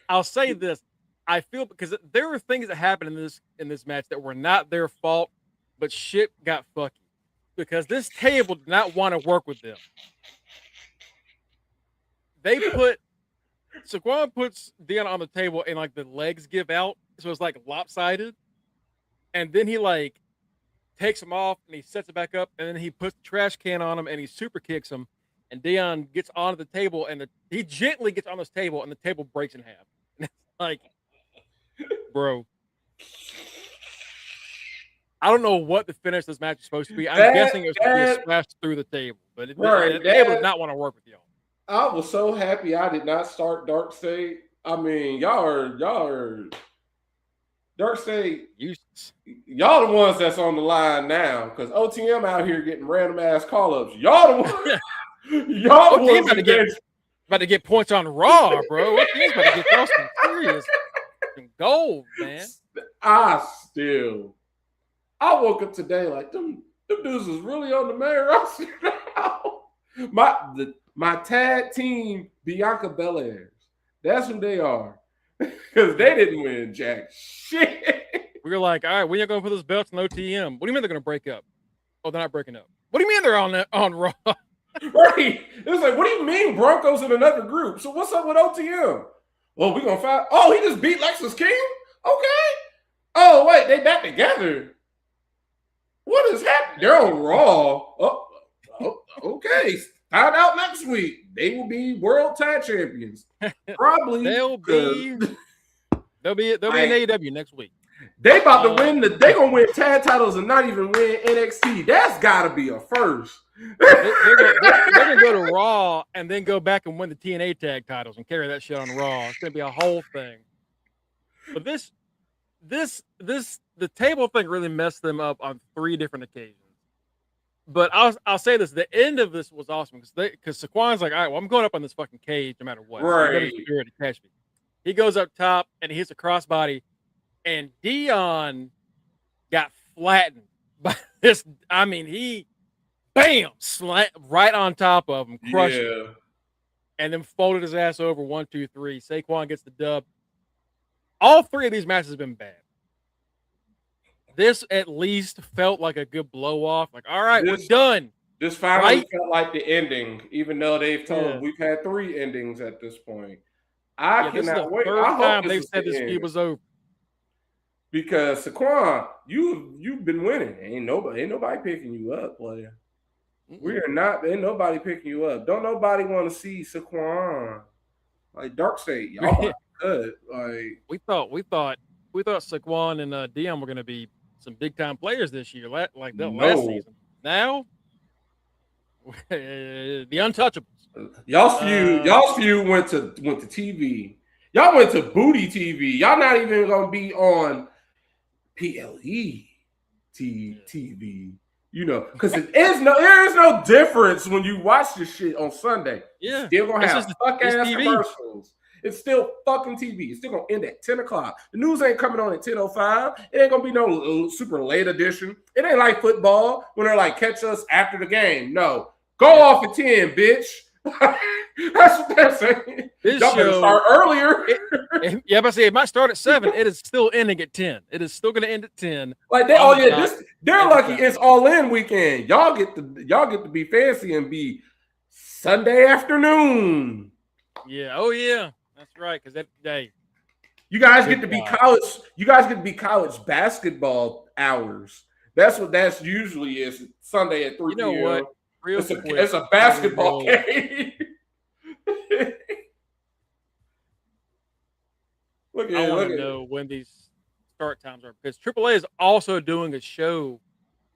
I'll say this: I feel because there were things that happened in this match that were not their fault, but shit got fucky because this table did not want to work with them. Saquon puts Deion on the table and like the legs give out, so it's like lopsided, and then he like takes him off and he sets it back up, and then he puts the trash can on him and he super kicks him, and Deion gets onto the table and he gently gets on this table and the table breaks in half. And it's like, bro, I don't know what the finish of this match is supposed to be. I'm guessing it was supposed to be a splash through the table, but the table did not want to work with y'all. I was so happy I did not start Dark State. I mean, y'all are Dark State. Y'all the ones that's on the line now because OTM out here getting random ass call ups. Y'all the ones. Y'all the ones about to get points on Raw, bro. OTM's about to get y'all some serious some gold, man. I woke up today like them dudes is really on the main roster now. My tag team, Bianca Belairs. That's who they are. Because they didn't win jack shit. We were like, all right, when are you going to put those belts in OTM? What do you mean they're going to break up? Oh, they're not breaking up. What do you mean they're on Raw? Right. It was like, what do you mean Broncos in another group? So what's up with OTM? Well, we're going to find. Oh, he just beat Lexus King? Okay. Oh, wait, they back together. What is happening? They're on Raw. Oh, okay. Find out next week. They will be world tag champions. Probably. They'll be in AEW next week. They about to win they gonna win tag titles and not even win NXT. That's gotta be a first. They're gonna go to Raw and then go back and win the TNA tag titles and carry that shit on Raw. It's gonna be a whole thing. But the table thing really messed them up on 3 different occasions. But I'll say this: the end of this was awesome because Saquon's like, all right, well, I'm going up on this fucking cage no matter what. Right. To catch me. He goes up top and he hits a crossbody, and Deion got flattened by this. I mean, he slammed right on top of him, crushed him, and then folded his ass over 1, 2, 3. Saquon gets the dub. All 3 of these matches have been bad. This at least felt like a good blow off. Like, all right, we're done. This finally felt like the ending, even though they've told we've had 3 endings at this point. I cannot wait. I hope they've said this feud was over. Because Saquon, you've been winning. Ain't nobody picking you up, player. Ain't nobody picking you up. Don't nobody want to see Saquon. Like Dark State, y'all good. Like we thought Saquon and Deion were going to be some big time players this year, last season. Now, the untouchables. Y'all's feud went to TV. Y'all went to Booty TV. Y'all not even gonna be on PLE TV. You know, because there is no difference when you watch this shit on Sunday. Yeah, it's still gonna have fuck ass commercials. It's still fucking TV. It's still gonna end at 10 o'clock. The news ain't coming on at 10:05. It ain't gonna be no super late edition. It ain't like football when they're like catch us after the game. No, go off at 10, bitch. That's what they're saying. Y'all better start earlier. But I say it might start at 7. It is still ending at 10. It is still going to end at 10. Like they're lucky it's all in weekend. Y'all get to be fancy and be Sunday afternoon. Yeah. Oh yeah. That's right. Because that day, you guys get to be college. You guys get to be college basketball hours. That's what that's usually is Sunday at 3 p.m. You know what? It's a basketball game. I want to know when these start times are because AAA is also doing a show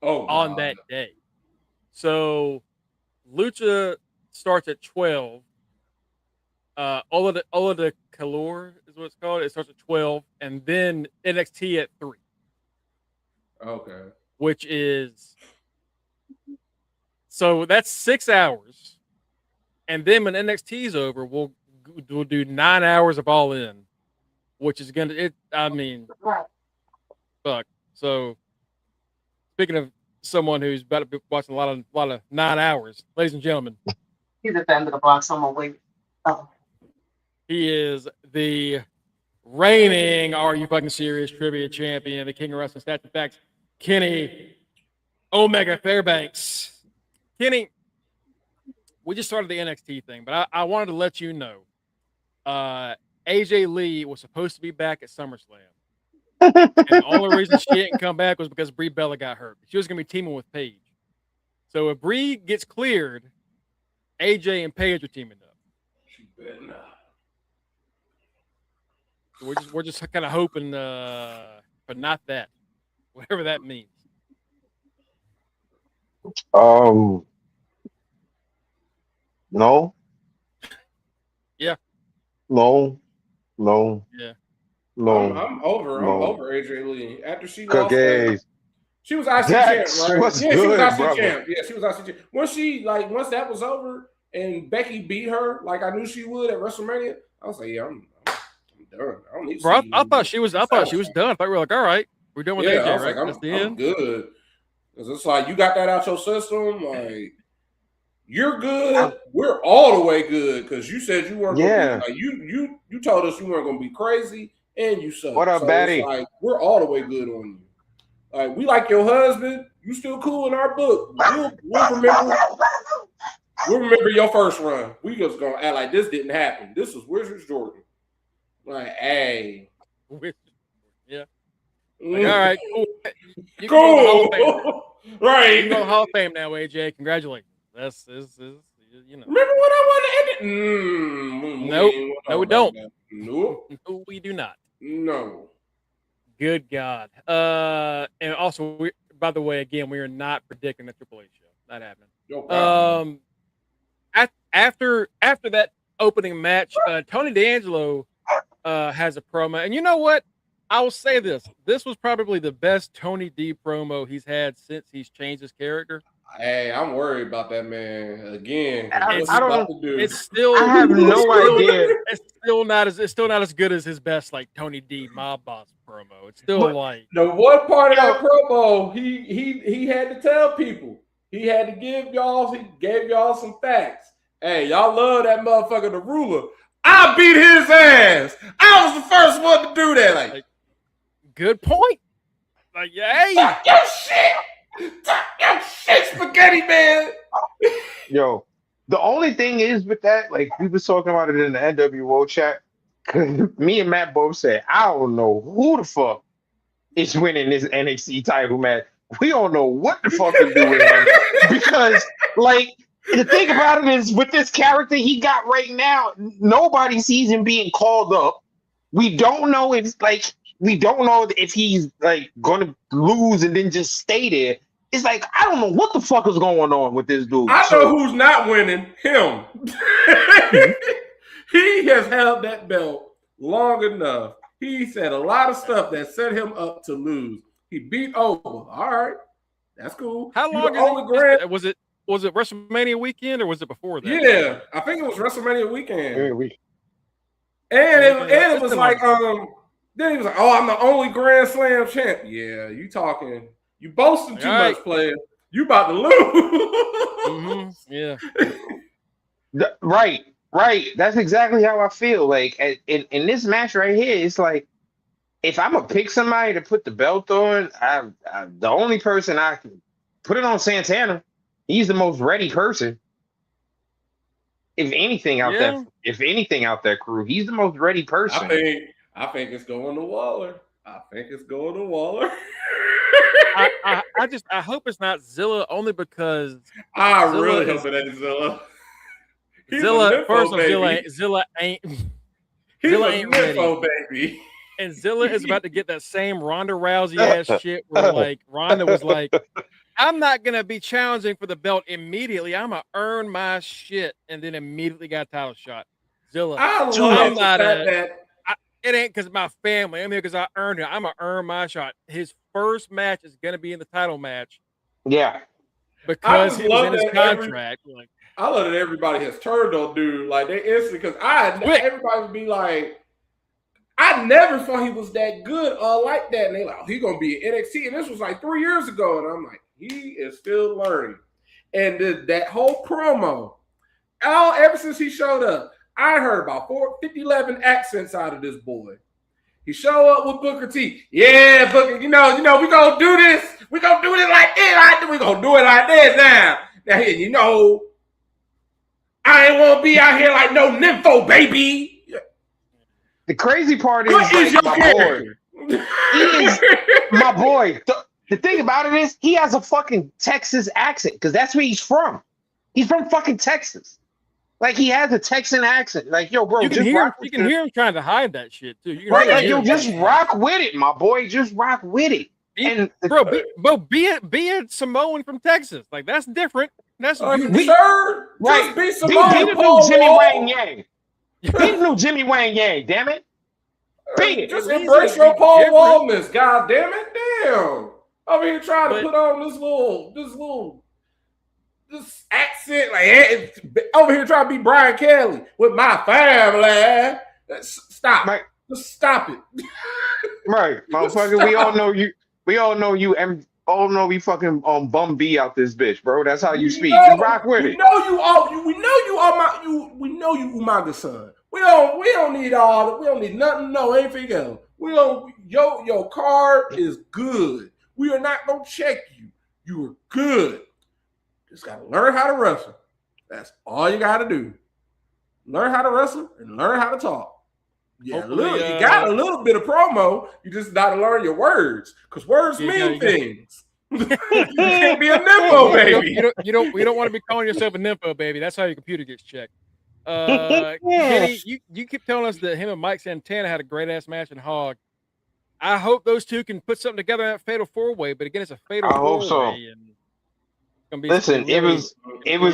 on that day. So Lucha starts at 12. Ola de Calor is what it's called. It starts at 12, and then NXT at 3, Okay. which is so that's 6 hours, and then when NXT is over, we'll do 9 hours of All In, which is gonna it. I mean, fuck. So speaking of someone who's about to be watching a lot of 9 hours, ladies and gentlemen, He's at the end of the block, so I'm gonna wait. Oh. he is the reigning Are You Fucking Serious trivia champion, the king of wrestling stats and facts, Kenny Omega Fairbanks. Kenny, we just started the NXT thing, but I wanted to let you know AJ Lee was supposed to be back at SummerSlam. And the only reason she didn't come back was because Brie Bella got hurt. She was going to be teaming with Paige. So if Brie gets cleared, AJ and Paige are teaming up. She better not. We're just kind of hoping but not that. Whatever that means. No. Yeah. No. Yeah. No. I'm over AJ Lee. After she lost Cookies. she was IC champ, That's right? what's Yeah, she was good, IC brother. champ. Yeah, she was IC champ. Once that was over and Becky beat her, like I knew she would at WrestleMania, I was like, yeah, I'm done. I don't need to Bro, see I thought she was done. I thought we were like, all right, we're done with AJ, I was right? like, That's the I'm end. good. Because it's like you got that out your system, like you're good. We're all the way good because you said you weren't gonna be like you told us you weren't gonna be crazy and you suck. What up, so Batty? It's like we're all the way good on you. Like we like your husband. You still cool in our book. We'll remember your first run. We just gonna act like this didn't happen. This was Wizards Jordan. Like, hey. Yeah. Like, all right, cool. You Cool. Right. You can go to the Hall of Fame now, AJ. Congratulations. That's you know. Remember when I won the Nope. No, we don't. Nope. No, we do not. No. Good God. And also, by the way, again, we are not predicting the Triple H show. Not happening. No problem. After that opening match, Tony D'Angelo has a promo, and you know what? I will say this: this was probably the best Tony D promo he's had since he's changed his character. Hey, I'm worried about that man again. I don't. It's still. I have no idea. It's still not as good as his best like Tony D mob boss promo. It's still like the one part of that promo, he had to tell people. He had to give y'all. He gave y'all some facts. Hey, y'all love that motherfucker, the ruler. I beat his ass. I was the first one to do that. Like good point. Like, hey, talk your shit. Talk your shit, spaghetti man. Yo, the only thing is with that, like we was talking about it in the NWO chat. Me and Matt both said, I don't know who the fuck is winning this NXT title match. We don't know what the fuck to do with him because, like, the thing about it is with this character he got right now, nobody sees him being called up. We don't know if he's like gonna lose and then just stay there. It's like I don't know what the fuck is going on with this dude. I know who's not winning. Him. He has held that belt long enough. He said a lot of stuff that set him up to lose. He beat over. All right, that's cool. How long was it? Was it WrestleMania weekend or was it before that? Yeah, I think it was WrestleMania weekend. And it was like then he was like, "Oh, I'm the only Grand Slam champ." Yeah, you talking? You boasting too much, player. You about to lose. Yeah. Right. That's exactly how I feel. Like in this match right here, it's like if I'm gonna pick somebody to put the belt on, I the only person I can put it on Santana. He's the most ready person. If anything out there, crew, he's the most ready person. I think it's going to Waller. I hope it's not Zilla only because I really hope it ain't Zilla. Zilla ain't ready, baby. And Zilla is about to get that same Ronda Rousey ass shit where like Ronda was like, I'm not gonna be challenging for the belt immediately. I'm gonna earn my shit, and then immediately got a title shot. Zilla. I Too love I'm the not fact a. that It ain't because of my family. I'm here because I earned it. I'm gonna earn my shot. His first match is gonna be in the title match Yeah. I because just it was love in his that contract. Like, I love that everybody has turned on dude. Like they instantly because quick. everybody would be like, I never thought he was that good like that. And they like, oh, he gonna be in NXT. And this was like 3 years ago. And I'm like, he is still learning. And that whole promo, ever since he showed up, I heard about 11 accents out of this boy. He show up with Booker T. Yeah, Booker, we gonna do this. We gonna do it like this. We gonna do it like this now. Now here, I ain't wanna be out here like no nympho, baby. The crazy part is, What is like, your my character? boy. He is my boy. The thing about it is, he has a fucking Texas accent because that's where he's from. He's from fucking Texas. Like, he has a Texan accent. Like, yo, bro, You can just hear rock with you can hear him trying to hide that shit too. You can right? really Like, hear yo, him just trying to hide rock with it, my boy. Just rock with it. it. And Be a Samoan from Texas. Like that's different. That's unique. Sure. right, Just be be Simone the new Paul Jimmy Wall. Wang Yang. Be the new Jimmy Wang Yang. Damn it. Be it. Just At least embrace it'll your be Paul different. Wallness. God damn it. Damn. I'm here trying to But- put on this accent, like over here trying to be Brian Kelly with my family. Stop. Right. Just stop it. Right, motherfucker. We all know you. We all know you, and all know we fucking bum B out this bitch, bro. That's how you speak. Just rock with we it. know you all. We know you are we know you Umaga son. We don't need all. We don't need nothing. No, anything else. We don't. Your card is good. We are not gonna check you. You are good. Just gotta learn how to wrestle. That's all you gotta do. Learn how to wrestle and learn how to talk. Yeah, you got a little bit of promo. You just gotta learn your words because words mean things. You can't be a nympho, baby. You don't want to be calling yourself a nympho, baby. That's how your computer gets checked. Kenny, you keep telling us that him and Mike Santana had a great ass match in Hog. I hope those two can put something together in that fatal 4-way, but again, it's a fatal 4-way. I hope so. And listen, it was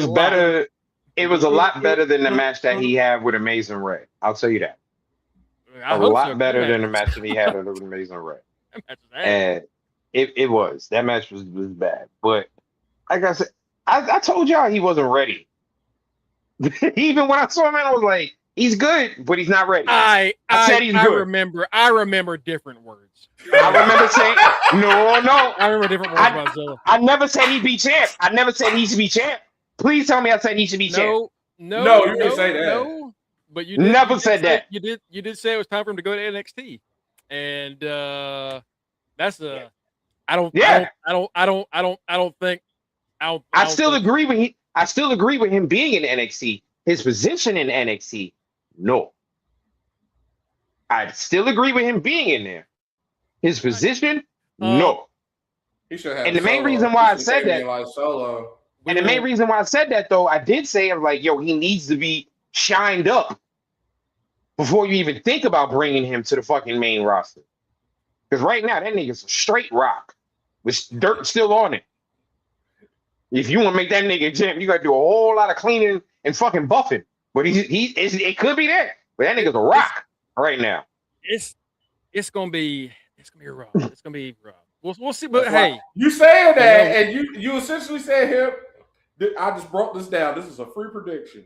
better. It was a lot better than the match that he had with Amazing Red. I'll tell you that. A lot better than the match that he had with Amazing Red. And it was. That match was bad. But like I said, I told y'all he wasn't ready. Even when I saw him, I was like, he's good, but he's not ready. I said he's good. I remember different words. I remember saying no. I remember different words about Zilla. I never said he'd be champ. I never said he should be champ. Please tell me I said he should be champ. No, you didn't say that. No, but you never said that. You did say it was time for him to go to NXT, and that's a. I still agree with him being in NXT. His position in NXT, no. I still agree with him being in there. His position, no. He should have. And the main reason why I said that, solo. And the main reason why I said that, though, I did say, I'm like, yo, he needs to be shined up before you even think about bringing him to the fucking main roster. Because right now, that nigga's a straight rock with dirt still on it. If you want to make that nigga champ, you got to do a whole lot of cleaning and fucking buffing. But it could be there. But that nigga's a rock right now. It's gonna be rough. It's gonna be rough. We'll see. But hey, you saying that, and you essentially said him. I just brought this down. This is a free prediction.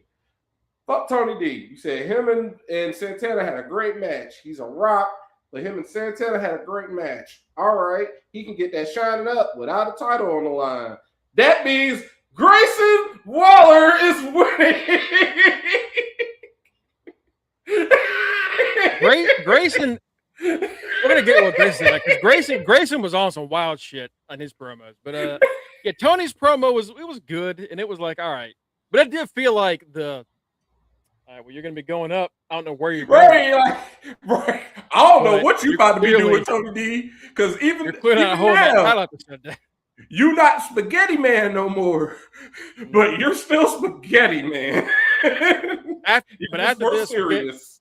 Fuck Tony D. You said him and Santana had a great match. He's a rock, but him and Santana had a great match. All right, he can get that shining up without a title on the line. That means Grayson Waller is winning. Grayson. We're gonna get what Grayson like because Grayson was on some wild shit on his promos, but yeah, Tony's promo was good and it was like all right, but it did feel like all right, well, you're gonna be going up. I don't know where you're going. Right. I don't know what you about to be doing, Tony D. Because even now, you're not Spaghetti Man no more, but you're still Spaghetti Man. After this, serious.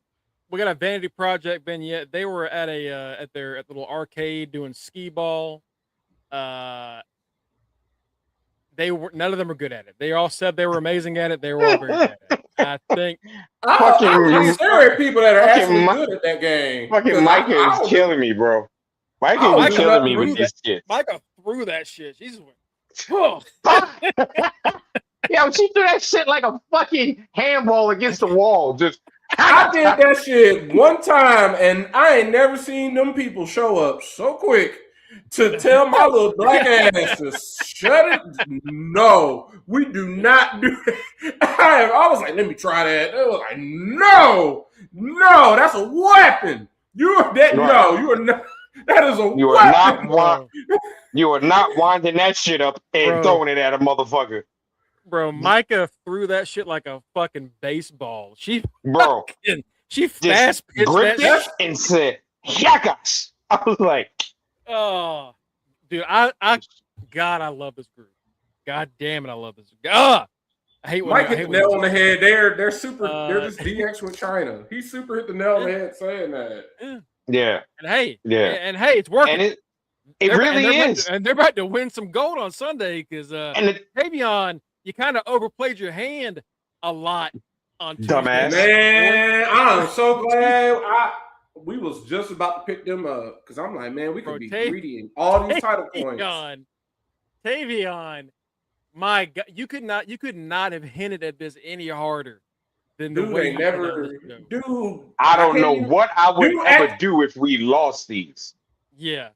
We got a Vanity Project vignette. They were at at their little arcade doing skee ball. None of them were good at it. They all said they were amazing at it. They were all very bad at it. I think I'm considering people that are actually fucking good at that game. Fucking 'Cause Micah I is would killing me, bro. Micah I would is do killing nothing me with with this shit. Micah threw that shit. She's went, oh. Yo, she threw that shit like a fucking handball against the wall. Just I did that shit one time, and I ain't never seen them people show up so quick to tell my little black ass to shut it. No, we do not do that. I was like, let me try that. They was like, no, that's a weapon. You are that. Right. No, you are not. That is a you weapon. are not winding that shit up and Bro. throwing it at a motherfucker. Bro, Micah threw that shit like a fucking baseball. She Just fast pitched that gripped shit. it and said, "Yakas." I was like, Oh, dude, I love this group. God damn it, I love this. I hate when Mike hit the nail on the head. They're super. They're just DX with China. He super hit the nail on the head saying that. yeah, And hey, yeah, and hey, it's working. and it really is. And they're about to win some gold on Sunday because Tavion, you kind of overplayed your hand a lot on Tuesday. Dumbass. Man, I'm so glad we was just about to pick them up because I'm like, man, we could be greedy in all these title points. Tavion, my God, you could not have hinted at this any harder than the Dude, way they never. Dude, I don't know what I would ever do if we lost these. Yeah.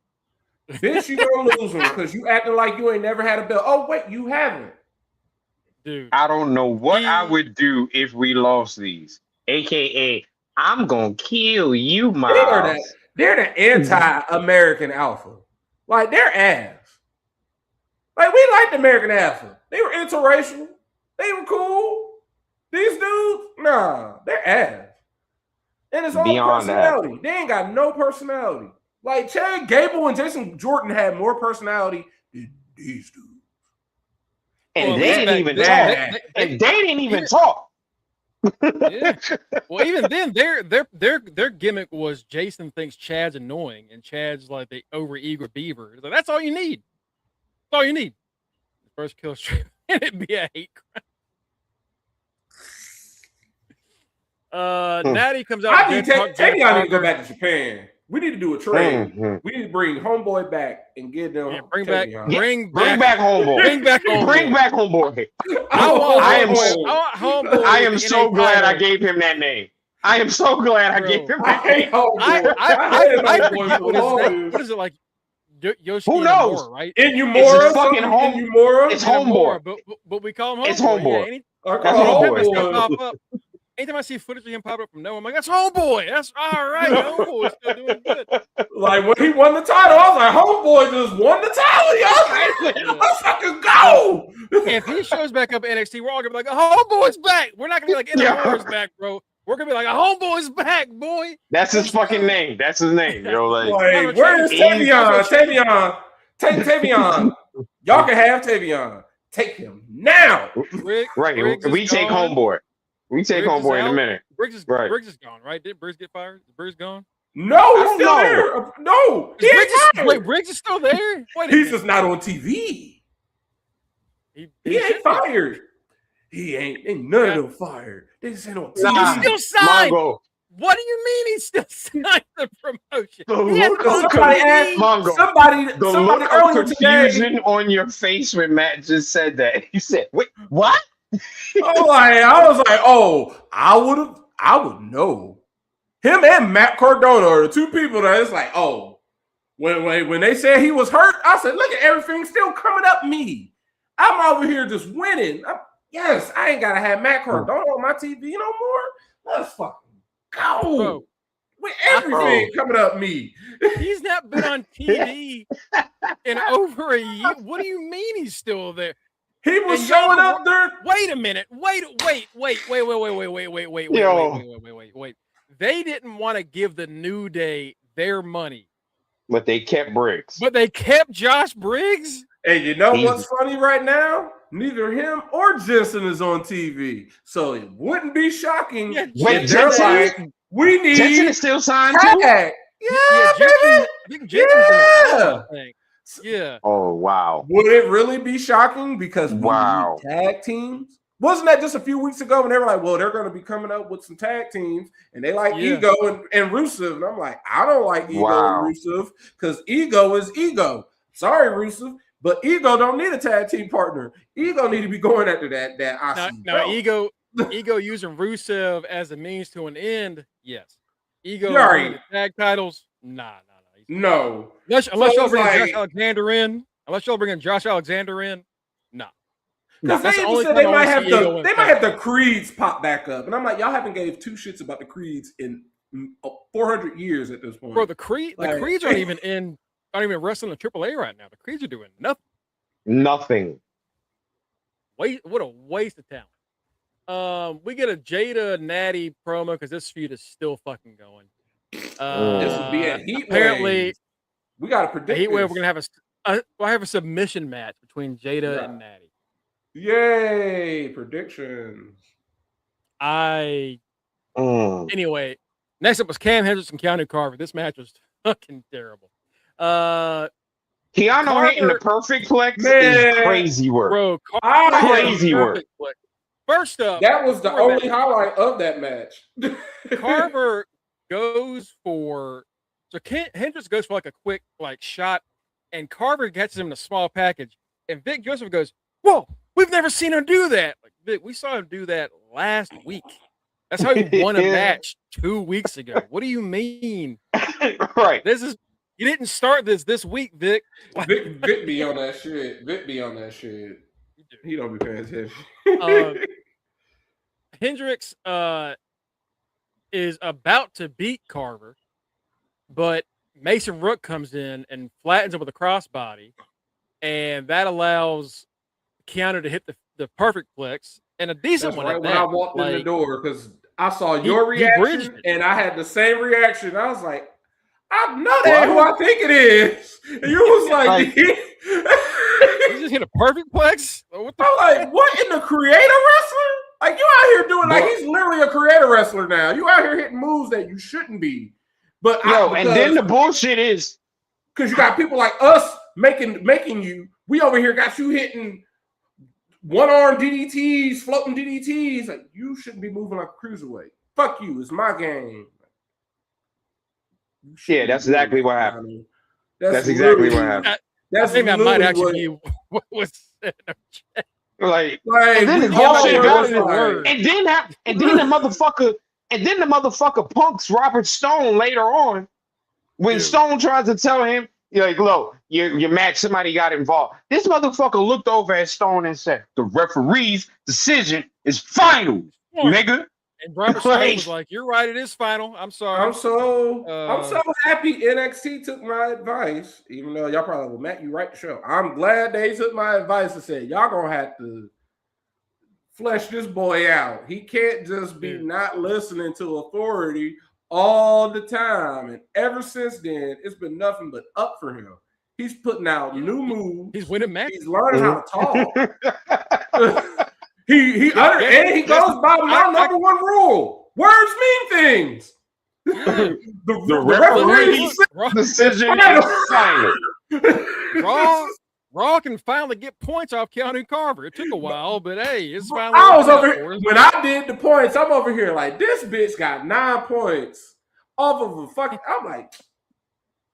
Bitch, you gonna lose them because you acting like you ain't never had a belt. Oh wait, you haven't. Dude, I don't know what I would do if we lost these. AKA, I'm gonna kill you, Miles. They're the anti-American alpha. Like they're ass. Like we liked American alpha. They were interracial. They were cool. These dudes, nah, they're ass. And it's all Beyond personality. They ain't got no personality. Like Chad Gable and Jason Jordan had more personality than these dudes. And they didn't even talk. And they didn't even talk. Yeah. Well, even then, their gimmick was Jason thinks Chad's annoying, and Chad's like the overeager beaver. It's like, that's all you need. That's all you need. The first kill streak, and it'd be a hate crime. Natty comes out. I need to go back to Japan. We need to do a trade. Mm-hmm. We need to bring Homeboy back and get them. Bring back Homeboy. Bring back Homeboy. I am so glad I gave him that name. I am so glad I gave him that name. I forget what is it like? Yoshi Who knows? Inamura, right? Inumura, it's fucking Inumura. It's Homeboy. But we call him Homeboy. It's Homeboy. Yeah, That's Homeboy. Anytime I see footage of him pop up from nowhere, I'm like, that's Homeboy. That's all right. Homeboy's still doing good. Like when he won the title, I was like, Homeboy just won the title. Y'all let's fucking go. If he shows back up at NXT, we're all gonna be like, Homeboy's back. We're not gonna be like, Inamura's back, bro. We're gonna be like, Homeboy's back, boy. That's his fucking name. That's his name, yo. Like where's Tavion? Take Tavion. Y'all can have Tavion. Take him now. Right. We take Homeboy. We take Homeboy in a minute. Briggs is gone, right? Did Briggs get fired? Is Briggs gone? No, he's still there. No, Briggs is still there. He's just not on TV. He ain't fired. He ain't none of them fired. They just ain't on TV. He's still signed. Mongo. What do you mean he's still signed the promotion? The look of confusion on your face when Matt just said that. He said, "Wait, what?" I was like, oh, I would know. Him and Matt Cardona are the two people that it's like, oh, when they said he was hurt, I said, look at everything still coming up me. I'm over here just winning. I ain't gotta have Matt Cardona on my TV no more. Let's fucking go. Bro, with everything coming up me. He's not been on TV in over a year. What do you mean he's still there? He was showing up there. Wait a minute. Wait. They didn't want to give the New Day their money. But they kept Briggs. But they kept Josh Briggs? And you know what's funny right now? Neither him or Jensen is on TV. So it wouldn't be shocking. Wait, Jensen? We need Jensen is still signed too? Yeah, I think Jensen's in Yeah. Oh, wow. Would it really be shocking? Because we need tag teams Wasn't that just a few weeks ago when they were like, well, they're going to be coming up with some tag teams and they like Ego and Rusev. And I'm like, I don't like Ego and Rusev because Ego is Ego. Sorry, Rusev, but Ego don't need a tag team partner. Ego need to be going after that IC. Now Ego using Rusev as a means to an end, yes. Ego winning the tag titles, nah. No. Unless y'all bring Josh Alexander in. Unless y'all bringing Josh Alexander in, nah. Because they even said they might have the Creeds pop back up. And I'm like, y'all haven't gave two shits about the Creeds in 400 years at this point. Bro, the Creeds aren't even wrestling in AAA right now. The Creeds are doing nothing. Nothing. What a waste of talent. We get a Jada Natty promo because this feud is still fucking going. This would be a heat apparently wave. We got to predict heat wave. We're gonna have a submission match between Jada and Natty. Yay! Predictions. Anyway, next up was Cam Hendricks and Keanu Carver. This match was fucking terrible. Keanu hitting the perfect flex is crazy work. Bro, crazy work. Flex. First up, that was the only highlight of that match. Carver goes for Hendricks goes for like a quick shot, and Carver gets him in a small package. And Vic Joseph goes, "Whoa, we've never seen him do that." Like Vic, we saw him do that last week. That's how he won a match 2 weeks ago. What do you mean? Right. You didn't start this week, Vic. Vic be on that shit. Vic be on that shit. He don't be paying attention. Hendricks is about to beat Carver, but Mason Rook comes in and flattens him with a crossbody, and that allows Keanu to hit the perfect flex and a decent one. Right when I walked in the door, because I saw your reaction and I had the same reaction. I was like, I know that who I think it is. And you was like, he just hit a perfect plex? I'm like, what in the creator wrestler? Like, you out here doing he's literally a creator wrestler now. You out here hitting moves that you shouldn't be. But and then the bullshit is because you got people like us making you. We over here got you hitting one arm DDTs, floating DDTs. Like, you shouldn't be moving like a cruiserweight. Fuck you. It's my game. Yeah, that's exactly what happened. That's exactly what happened. I think that might actually be what was said. Like and then the bullshit got in the word. And then the motherfucker punks Robert Stone later on when Stone tries to tell him, you're like, look, your match, somebody got involved. This motherfucker looked over at Stone and said, the referee's decision is final, nigga. And Robert Stone was like, you're right, it is final. I'm sorry. I'm so happy NXT took my advice, even though y'all probably, well, Matt, you right the show. I'm glad they took my advice and said, y'all gonna have to flesh this boy out. He can't just be not listening to authority all the time. And ever since then, it's been nothing but up for him. He's putting out new moves. He's winning matches. He's learning how to talk. He goes by my number one rule. Words mean things. The referee's decision is final. Raw can finally get points off Keanu Carver. It took a while, but hey, it's finally. I was over here when I did the points. I'm over here like, this bitch got 9 points off of a fucking. I'm like,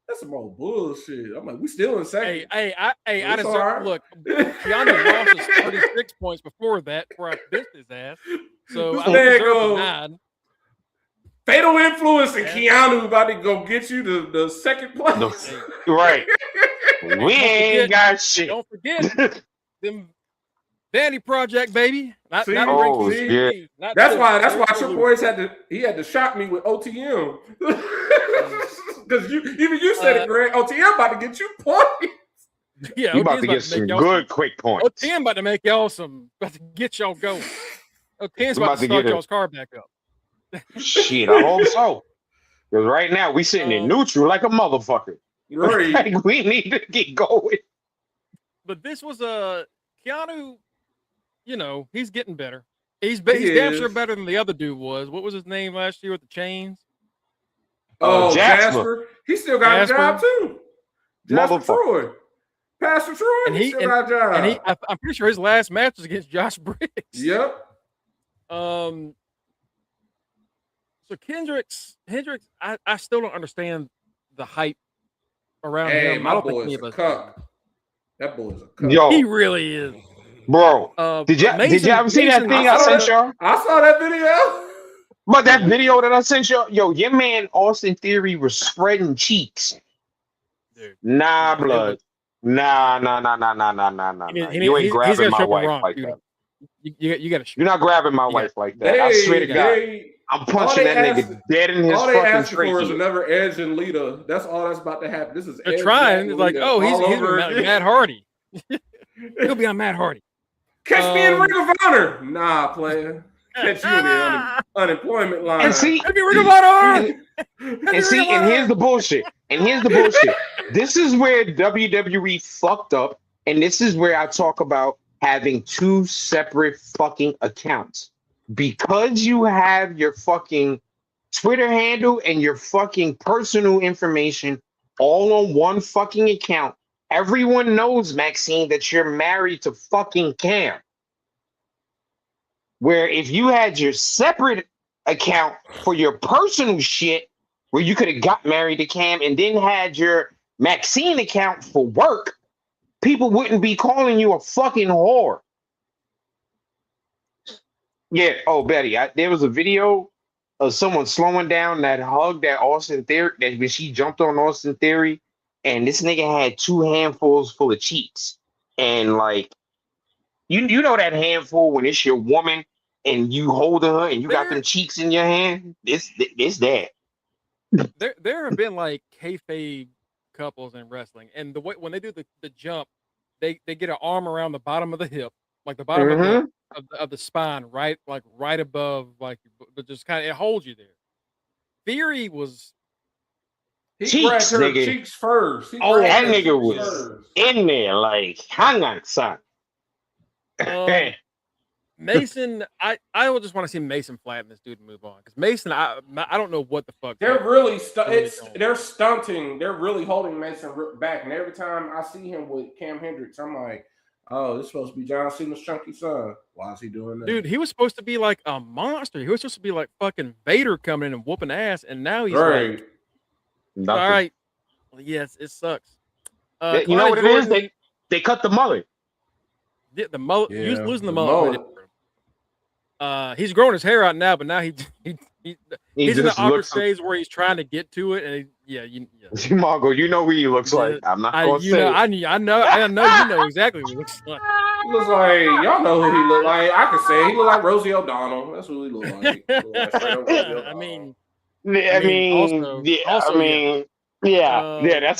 that's some old bullshit. I'm like, we still in second. I deserve. Look, Keanu lost his 36 points before that, where I pissed his ass. So I deserve 9. Fatal influence and Keanu about to go get you the second place. Right. We ain't got shit. Don't forget them Vanity Project, baby. That's why Triple H had to shock me with OTM. Because you said it, Greg. OTM about to get you points. Yeah, you about to get some good quick points. OTM about to get y'all going. OTM's about to start y'all's car back up. Shit, I hope so. Because right now we sitting in neutral like a motherfucker. Right. Like we need to get going. But this was Keanu. You know, he's getting better. He's damn sure better than the other dude was. What was his name last year with the chains? Oh, Jasper. He still got a job too. Jasper Troy. Pastor Troy, And he still got a job. and I'm pretty sure his last match was against Josh Briggs. Yep. So Hendricks, I still don't understand the hype around Hey, him. I my don't think boy any is of a us. cuck. That boy is a cuck. Yo, He really is. bro, did but you ever see that Mason- thing I sent y'all? I saw that video. But that video that I sent y'all, yo, your man Austin Theory was spreading cheeks. Dude, Nah, yeah, it blood. was- Nah. You ain't he's grabbing gotta my show up wife wrong, like dude. that. You got to. You're not grabbing my wife like that. I swear to God. I'm punching that nigga dead in his all they fucking asking for is trachea. another Edge and Lita. That's all that's about to happen. This is They're Edge, trying. Matt, It's like, Lita oh, he's all over Matt, again. Matt Hardy. He'll be on Matt Hardy. Catch me in Ring of Honor. Nah, player. Catch you in the unemployment line. And see, Maybe Ring of Honor. and here's the bullshit. This is where WWE fucked up, and this is where I talk about having two separate fucking accounts. Because you have your fucking Twitter handle and your fucking personal information all on one fucking account. Everyone knows, Maxine, that you're married to fucking Cam. Where if you had your separate account for your personal shit, where you could have got married to Cam and then had your Maxine account for work, people wouldn't be calling you a fucking whore. Yeah. Oh, Betty, there was a video of someone slowing down that hug that Austin Theory, that when she jumped on Austin Theory, and this nigga had two handfuls full of cheeks. And like, you know that handful when it's your woman and you holding her and you got them cheeks in your hand? This that. There have been like kayfabe couples in wrestling, and the way when they do the jump, they get an arm around the bottom of the hip, like the bottom of the spine, right above, like, but just kind of it holds you there. Theory was he grabbed her cheeks first. That nigga was in there, like, hang on, son. Mason, I just want to see Mason flatten this dude and move on, because Mason, I don't know what the fuck. They're really they're stunting. They're really holding Mason back, and every time I see him with Cam Hendricks, I'm like, oh, this is supposed to be John Cena's chunky son. Why is he doing that? Dude, he was supposed to be like a monster. He was supposed to be like fucking Vader coming in and whooping ass, and now he's like, all right, well, yes, it sucks. You know what it is? They cut the mullet. Yeah, the mullet. Yeah, losing the mullet. He's growing his hair out now, but now he's in the awkward stage where he's trying to get to it, and Mongo, you know what he looks like. I'm not gonna say. I know you know exactly what he looks like. He looks like, y'all know who he look like. I can say he look like Rosie O'Donnell. That's who he look like. That's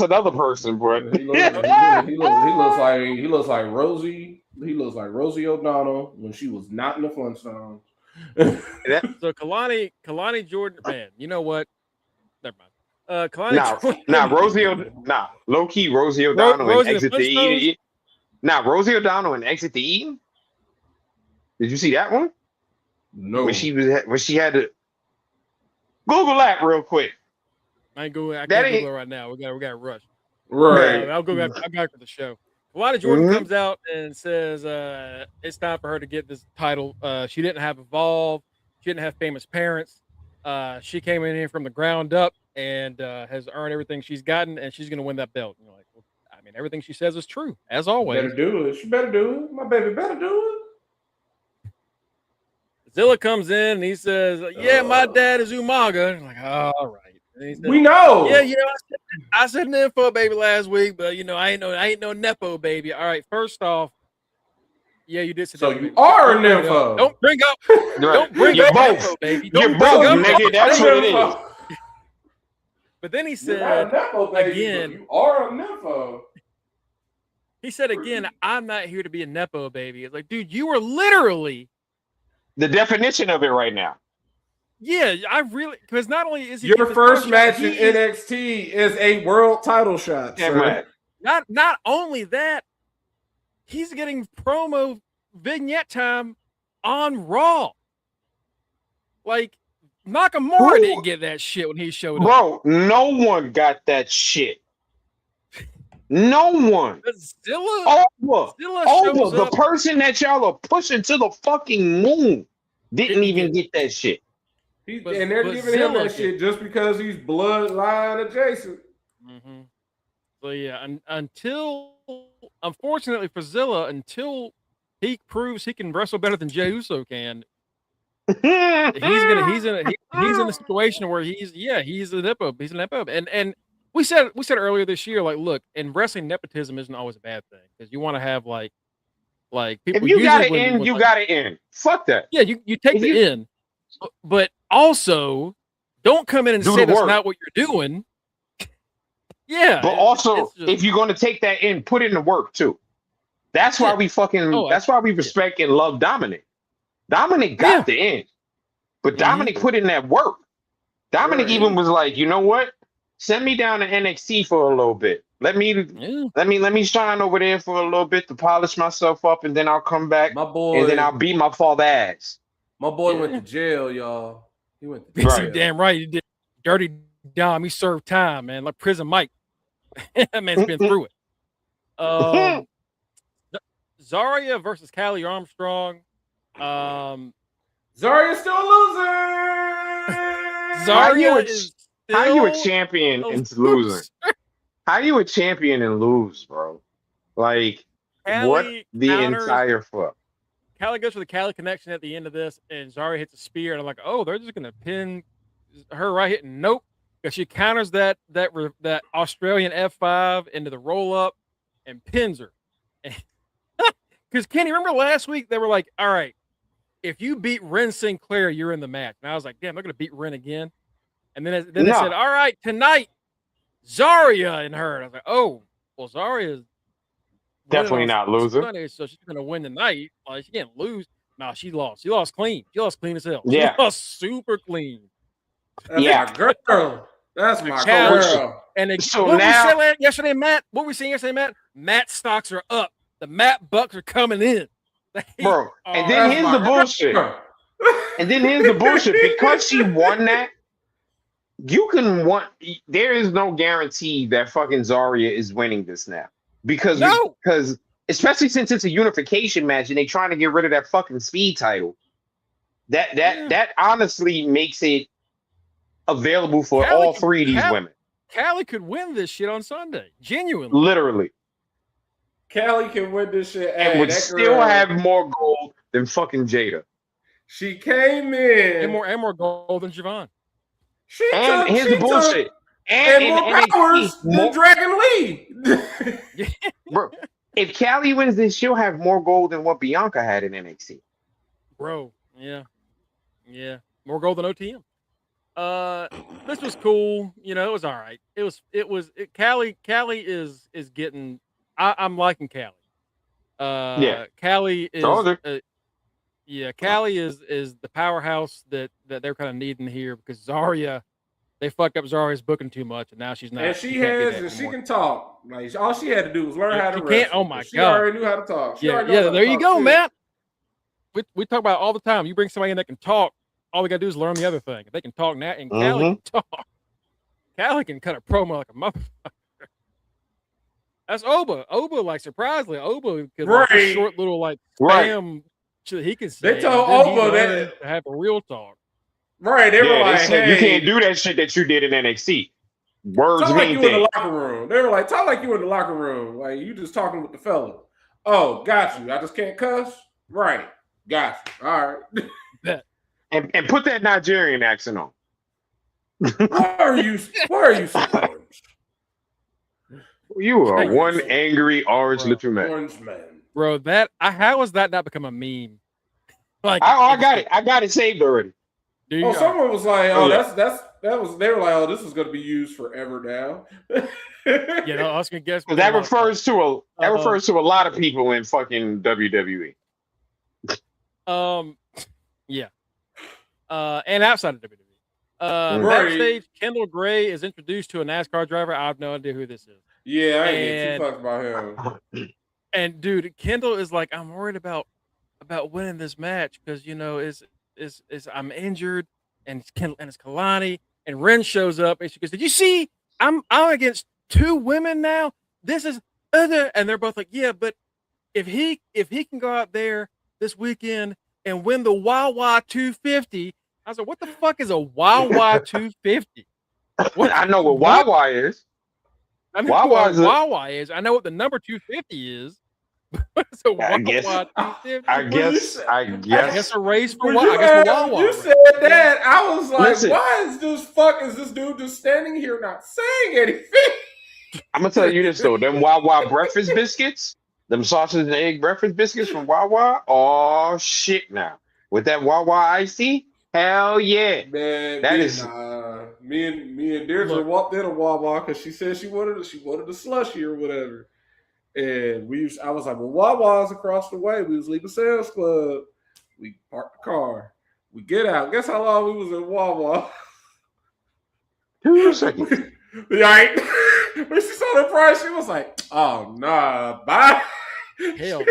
another person, bro. He looks like Rosie. He looks like Rosie O'Donnell when she was not in the Flintstones. So Kalani Jordan, man, you know what? Never mind. Low key Rosie O'Donnell and Exit the Eden. Rosie O'Donnell and Exit the Eden. Did you see that one? No. When she had to Google that real quick. I can't Google it right now. We got to rush. Right. I'll go back to the show. Kalani Jordan comes out and says it's time for her to get this title. She didn't have Evolve. She didn't have famous parents. She came in here from the ground up and has earned everything she's gotten, and she's going to win that belt. And you're like, well, I mean, everything she says is true, as always. Better do it. She better do it. My baby better do it. Zilla comes in and he says, yeah, my dad is Umaga. I'm like, oh, all right. Said, we know. Yeah, I said Nympho baby last week, but I ain't no Nepo baby. All right, first off, yeah, you did say so you are a Nympho. Don't bring up Nepo baby. You're both, nigga. That's what it is. But then he said again, you are a Nympho. He said again, I'm not here to be a Nepo baby. It's like, dude, you are literally the definition of it right now. Yeah, I really, because not only is he your first match in NXT is a world title shot. Yeah, not only that, he's getting promo vignette time on Raw. Like Nakamura didn't get that shit when he showed up. Bro, no one got that shit. No one. Zilla Over shows the up. person that y'all are pushing to the fucking moon didn't even get that shit. And they're giving him that shit just because he's bloodline adjacent. Mm-hmm. So yeah, unfortunately for Zilla, until he proves he can wrestle better than Jey Uso can, he's in a situation where he's a nepo. He's a nepo, and we said earlier this year, like, look, in wrestling, nepotism isn't always a bad thing because you want to have like people. If you got to end, you got to end. Fuck that. Yeah, you take the end, but also don't come in and say that's not what you're doing. Yeah, but also if you're going to take that in, put in the work too. That's why we fucking. That's why we respect and love Dominic. Dominic got the end, but Dominic put in that work. Dominic even was like, you know what? Send me down to NXT for a little bit. Let me shine over there for a little bit to polish myself up, and then I'll come back. My boy, and then I'll beat my father's ass. My boy went to jail, y'all. He went to jail. Damn right, he did. Dirty Dom, he served time, man, like Prison Mike. That man's been through it. Zarya versus Callie Armstrong. Zarya's still losing. Zarya is how you a champion and losing? How you a champion and lose, bro? Like, what the entire fuck? Callie goes for the Callie connection at the end of this, and Zarya hits a spear, and I'm like, oh, they're just gonna pin her right hit. Nope, because she counters that Australian F5 into the roll up and pins her. Because Kenny, remember last week they were like, all right, if you beat Ren Sinclair, you're in the match. And I was like, damn, they're gonna beat Ren again. And then they said, all right, tonight, Zarya and her. And I was like, oh, well, Zarya is definitely not losing. So she's gonna win tonight. Like, she can't lose. No, she lost. She lost clean. She lost clean as hell. She lost super clean. That's my girl. That's my girl. And what we said yesterday, Matt? What we saying yesterday, Matt? Matt stocks are up. The Matt Bucks are coming in. Bro, and then here's the bullshit. And then here's the bullshit. Because she won that, there is no guarantee that fucking Zarya is winning this now. Because especially since it's a unification match and they trying to get rid of that fucking speed title. That honestly makes it available for all three of these women. Callie could win this shit on Sunday. Genuinely. Literally. Callie can win this shit. And would still have more gold than fucking Jada. She came in. And more gold than Siobhan. Here's the bullshit. And more powers than Dragon Lee. Bro, if Callie wins this, she'll have more gold than what Bianca had in NXT. Bro, yeah. More gold than OTM. This was cool. You know, it was all right. Callie is getting. I'm liking Callie. Callie is. Callie is the powerhouse that they're kind of needing here because Zarya, they fucked up Zarya's booking too much, and now she's not. And she can talk. Like, all she had to do was learn how to wrestle. Oh my god, she already knew how to talk. There you go, Matt. We talk about it all the time. You bring somebody in that can talk, all we gotta do is learn the other thing. If they can talk now, and Callie can talk. Callie can cut a promo like a motherfucker. That's Oba. Oba, like, surprisingly, Oba could like a short little like spam shit he can say. They told Oba that to have a real talk. Right, they were like, hey, you can't do that shit that you did in NXT. Words talk mean like you in the locker room. They were like, talk like you in the locker room. Like, you just talking with the fella. Oh, got you. I just can't cuss? Right. Got you. All right. and put that Nigerian accent on. Why are you so orange? You are one angry orange little man. Orange man. Bro, how has that not become a meme? Like, I got it. I got it saved already. Someone was like, they were like, oh, this is gonna be used forever now. I was gonna guess. That refers to a lot of people in fucking WWE. And outside of WWE. Backstage, Kendall Gray is introduced to a NASCAR driver. I have no idea who this is. Yeah, I ain't too fucked about him. And dude, Kendall is like, I'm worried about winning this match because I'm injured and it's Kalani and Ren shows up and she goes, did you see I'm against two women now? this is other, and they're both like, yeah, but if he can go out there this weekend and win the Wawa 250, I was like, what the fuck is a Wawa 250? What I know what Wawa is. I know what Wawa is. I know what the number 250 is. So I guess a race for Wawa. I guess for Wawa. You said that. I was like, why is this dude just standing here not saying anything? I'm gonna tell you this though. Them Wawa breakfast biscuits, them sausage and egg breakfast biscuits from Wawa. Oh shit! Now with that Wawa iced tea, hell yeah, man. That is me and Deirdre walked in a Wawa because she said she wanted a slushie or whatever. And I was like, well, Wawa's across the way. We was leaving Sam's Club. We parked the car. We get out. Guess how long we was in Wawa? 2 seconds. Right. When she saw the price, she was like, oh, nah, bye. Hell.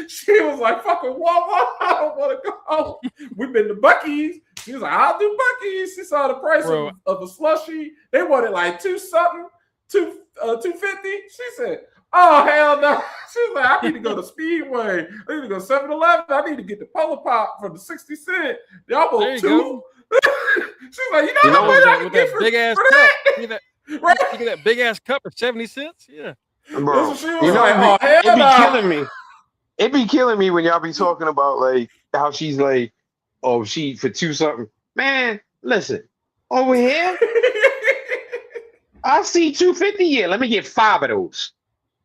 She was like, fucking Wawa, I don't want to go. We've been to Buc-ee's. She was like, I'll do Buc-ee's. She saw the price of a slushie. They wanted like 250. She said, oh, hell no. She was like, I need to go to Speedway. I need to go to 7-Eleven. I need to get the Polar Pop for the 60 cent. Y'all want 2? She's like, you know how much I can get for big ass cup. You get that big ass cup for 70 cents? Yeah. Bro, she was like, oh, hell it be no. killing me. It be killing me when y'all be talking about like how she's like, oh, she for 2 something. Man, listen, over here, I see 250. Yeah, let me get 5 of those.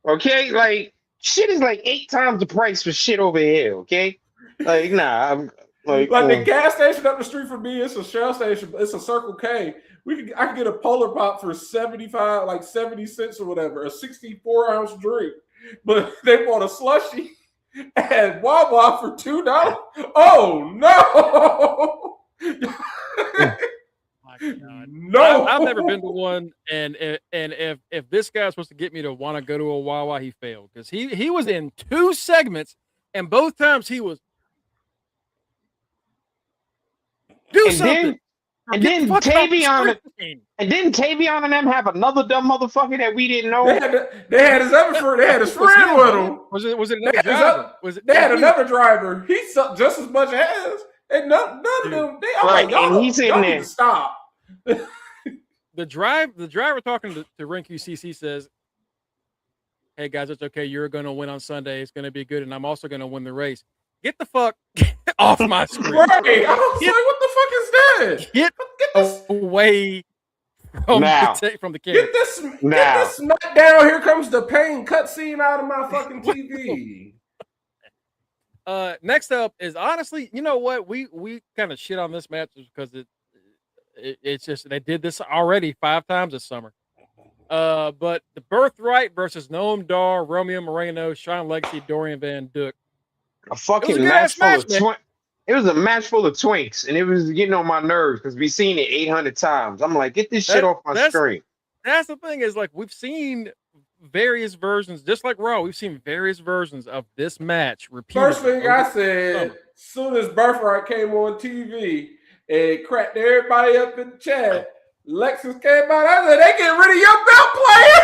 Okay, like shit is like 8 times the price for shit over here. Okay, like nah, I'm like the gas station up the street from me. It's a Shell station. It's a Circle K. I could get a Polar Pop for 75, like 70 cents or whatever, a 64-ounce drink. But they bought a slushie at Wawa for $2. Oh no! No, I've never been to one, and if this guy's supposed to get me to want to go to a Wawa, he failed because he was in 2 segments, and both times he was something. And then Tavion and them have another dumb motherfucker that we didn't know. They had his friend with him. Was it another driver? They had another driver. He sucked just as much ass, and none of them. Right, and he's in there. Stop. The driver talking to Rinku CC says, "Hey guys, it's okay. You're going to win on Sunday. It's going to be good, and I'm also going to win the race. Get the fuck off my screen." Right. I was like, what the fuck is that? Get away from the camera. Get this SmackDown. Here comes the pain cutscene out of my fucking TV. Next up is honestly, you know what? We kind of shit on this match because it's just they did this already 5 times this summer. But the Birthright versus Noam Dar, Romeo Moreno, Sean Legacy, Dorian Van Duk. A fucking match full of twinks. It was a match full of twinks, and it was getting on my nerves because we've seen it 800 times. I'm like, get this shit off my screen. That's the thing is like we've seen various versions, just like Raw. We've seen various versions of this match repeated. First thing I said, as soon as Birthright came on TV and cracked everybody up in the chat, Lexus came out. I said, they get rid of your belt player.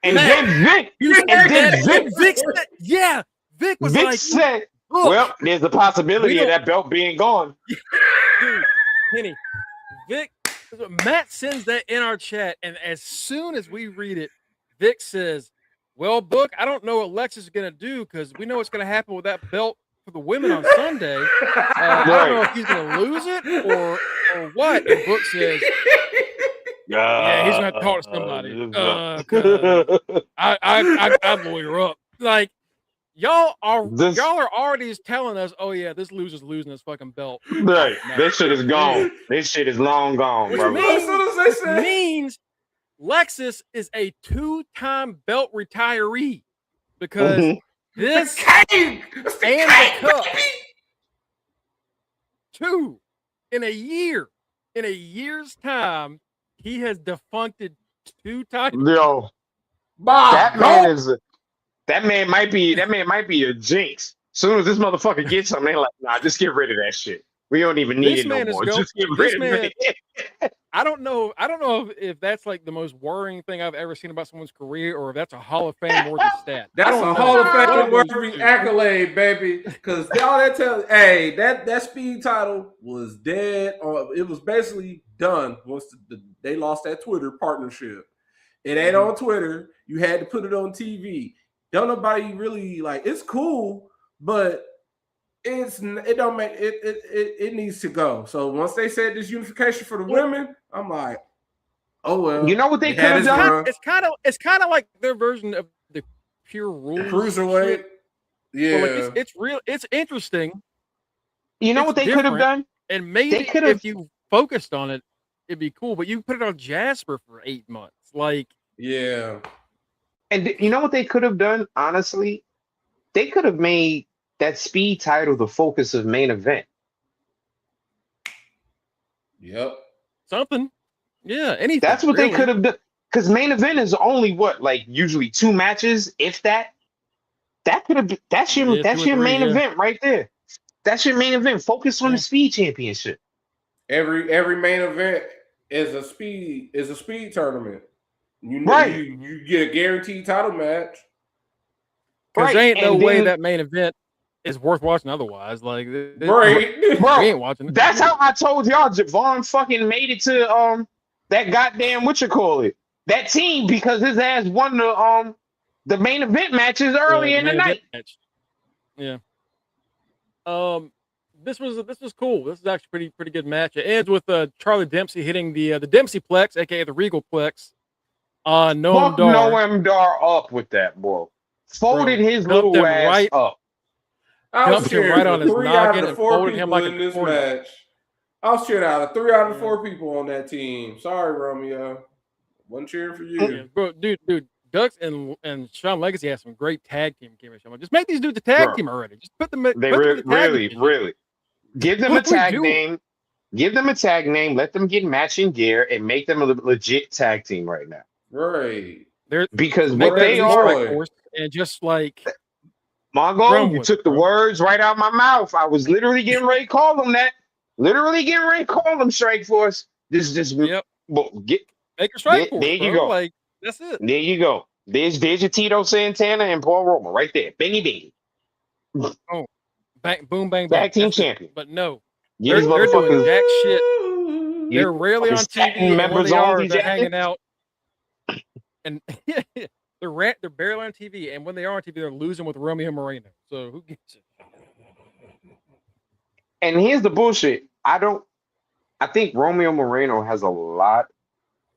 And then Vic said, yeah. Vic was Vic said, well, there's a possibility of that belt being gone. Dude, Kenny, Matt sends that in our chat, and as soon as we read it, Vic says, well, Book, I don't know what Lex is going to do because we know what's going to happen with that belt for the women on Sunday. I don't know if he's going to lose it or what. And Book says, yeah, he's going to talk to somebody. I'd lawyer up. Like, y'all are already telling us, oh yeah, this loser's losing his fucking belt. Right. No. This shit is gone. This shit is long gone, bro. Which means Lexus is a 2-time belt retiree because this and the cup 2 in a year's time, he has defuncted 2 times. Yo, that man might be a jinx. As soon as this motherfucker gets something, they like, nah, just get rid of that shit. We don't even need it no more. Just get rid of it. I don't know if that's like the most worrying thing I've ever seen about someone's career, or if that's a Hall of Fame worthy stat. I That's don't a know. Hall of One Fame of those worthy two. accolade, baby. Because all that tells, hey, that speed title was dead. Or it was basically done once they lost that Twitter partnership. It ain't on Twitter. You had to put it on TV. Don't nobody really like. It's cool, but it don't make it needs to go. So once they said this unification for the women, I'm like, oh well. You know what they it could had have its done? run. It's kind of like their version of the pure rules. Cruiserweight. shit. Yeah. But like it's real. It's interesting. You know It's what they could have different. done? And maybe They could've- if you focused on it, it'd be cool. But you put it on Jasper for 8 months. Like, Yeah. And you know what they could have done? Honestly, they could have made that speed title the focus of main event. Yep. something. Yeah, anything. That's what really. they could have done. Because main event is only what, like usually 2 matches, if that. That could have. That's your. Yeah, That's 2 or your 3, main yeah. event right there. That's your main event. Focus on Yeah. the speed championship. Every main event is a speed tournament. You know, Right. you get a guaranteed title match. Because Right, there ain't no and way then- that main event is worth watching otherwise. Like, Right. we Bro, ain't watching it. that's how I told y'all Javon fucking made it to that goddamn that team because his ass won the main event matches early Yeah, in the main event night. match. Yeah. This was cool. This is actually pretty good match. It ends with Charlie Dempsey hitting the Dempsey Plex, aka the Regal Plex, on Noam Fuck Dar. Noam Dar up with that, bro. Folded his dumped little him ass right- up. I was Dumped him cheering right for on his 3 out noggin of the and 4 folded him people like a in this corn. match. I was cheering out of 3 out of Yeah. 4 people on that team. Sorry, Romeo. Wasn't cheering for you. Yeah, bro, dude, Dux and Sean Legacy have some great tag team chemistry. Just make these dudes a tag Bro. team already. Just put them. They put them in the tag division. really. Give them a What we tag doing? name. Give them a tag name. Let them get matching gear and make them a legit tag team right now. Right. Because Make what that they the are, Strike Force and just like run Mongo, you with took it, the bro. words right out of my mouth. I was literally getting ready to call them that. Literally getting ready to call them Strike Force. Just Yep. well, Make a Strike There- Force. there you bro. go. Like that's it. there you go. There's your Tito Santana and Paul Roma right there. Bingy bingy. Bang, boom, bang, bang. Tag team That's it. champion. But no, Get these they're doing motherfuckers. jack shit. Ooh. You They're rarely on fucking TV, and when members they only are, they're jacket? hanging out. And they're barely on TV, and when they are on TV, they're losing with Romeo Moreno. So who gives it? And here's the bullshit. I think Romeo Moreno has a lot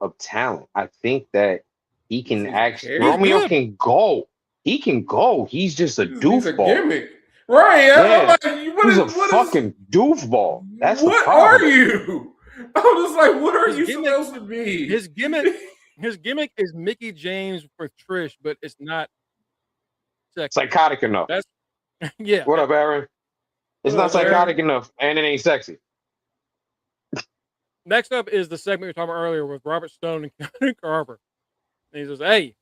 of talent. I think that he can He's actually. he's Romeo good. can go. He can go. He's just a He's a doofball. gimmick. Right. Yeah. I'm like, what He's is, a what fucking doofball. That's the what problem. are you? I'm just like, what are His you gimmick- supposed to be? His gimmick is Mickey James with Trish, but it's not sexy. Psychotic enough. That's yeah. What up, Aaron? It's What not up, Aaron? psychotic enough, and it ain't sexy. Next up is the segment we were talking about earlier with Robert Stone and Connor Carver. And he says, "Hey,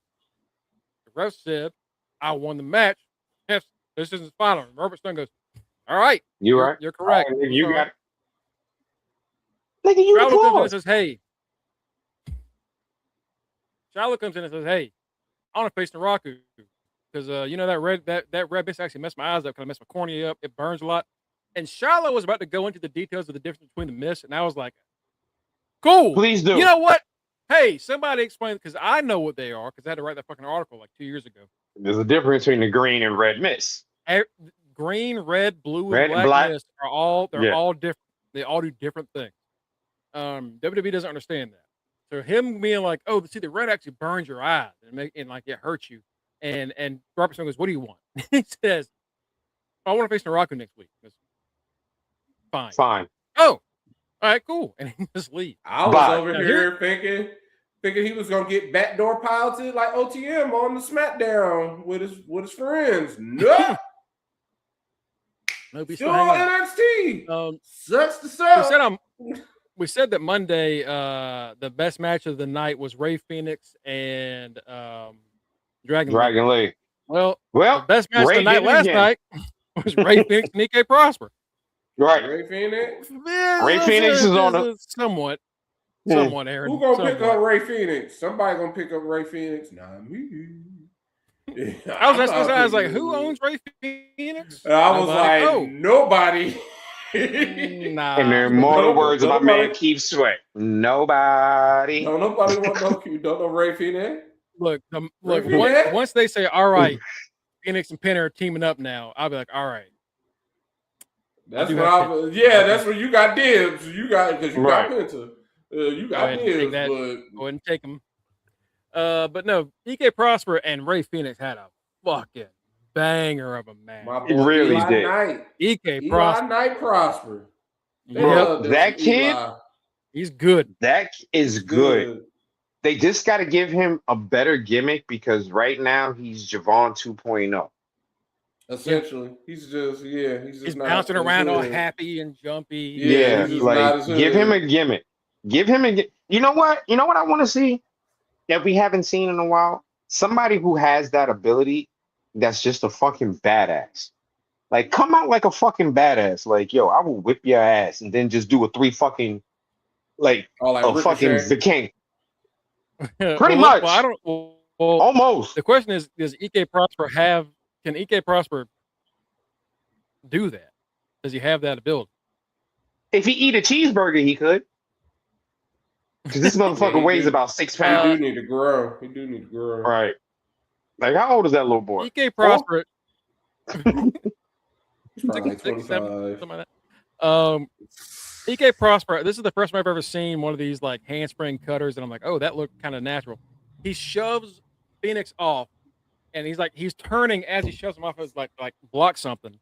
the ref said I won the match. Yes, this isn't final." And Robert Stone goes, "All right, You right? You're correct. All right, you I'm got sorry." it. Nigga, you Charlotte comes in and applause. says, "Hey." Charlotte comes in and says, "Hey, I want to face Naraku because you know that red bitch actually messed my eyes up, kind of messed my cornea up. It burns a lot." And Charlotte was about to go into the details of the difference between the mist, and I was like, "Cool, Please do. You know what? Hey, somebody explain because I know what they are because I had to write that fucking article like 2 years ago. There's a difference between the green and red mist. Green, red, blue, Red and and black black. mist are all Yeah. all different. They all do different things. WWE doesn't understand that. So him being like, "Oh, see, the red actually burns your eyes and like it hurts you," and Robert Stone goes, "What do you want?" He says, "I want to face Naraku next week." He goes, Fine. Fine. Oh, all right, cool, and he just leaves. I was Bye. over Now, here thinking he was gonna get backdoor piloted like OTM on the SmackDown with his friends. No, Nope, he's still still on hanging out. NXT. Sucks to suck. We said that Monday, the best match of the night was Ray Fenix and Dragon Lee. Dragon Lee. Well, the Well, best match of Ray the night did it last again. night was Ray Fenix and EK Prosper. right. Ray Phoenix. Yeah, Ray that's Phoenix is on somewhat. Someone, Aaron. Who gonna pick someone. up Ray Phoenix? Somebody gonna pick up Ray Phoenix? Not me. I was like, who owns Ray Phoenix? I was like, oh, nobody. nah. And there are more words about man Keith Sweat. Nobody. No, nobody want don't know Ray Phoenix. Look, Ray Phoenix? once they say, all right, Phoenix and Penn are teaming up now, I'll be like, all right. That's what that's where you got dibs. You got because you Right. got Penta. You got dibs, but go ahead and take them. But no, EK Prosper and Ray Phoenix had a fucking banger of a match. my It boy really Eli did. Knight. EK Prosper. Eli Knight Prosper. They Yep. love That kid, Eli. He's good. that is good. They just got to give him a better gimmick because right now he's Javon 2.0. Essentially, he's just He's not bouncing around all good. happy and jumpy. Yeah, he's just not as like give him good. a gimmick. Give him a. You know what? You know what I want to see that we haven't seen in a while. Somebody who has that ability, that's just a fucking badass. Like come out like a fucking badass. Like yo, I will whip your ass, and then just do a 3 fucking like Oh, like a fucking Ricochet. the king. Pretty much. Well, I don't. Well, Almost. the question is, does EK Prosper have? Can EK Prosper do that? Does he have that ability? If he eat a cheeseburger, he could. Because this motherfucker he weighs do. about 6 He pounds. do need to grow. He do need to grow. Right. Like how old is that little boy? EK Prosper. He's probably like 6, 7, 25. something like that. EK Prosper. This is the first time I've ever seen one of these like handspring cutters, and I'm like, oh, that looked kind of natural. He shoves Phoenix off, and he's turning as he shoves him off as like block something,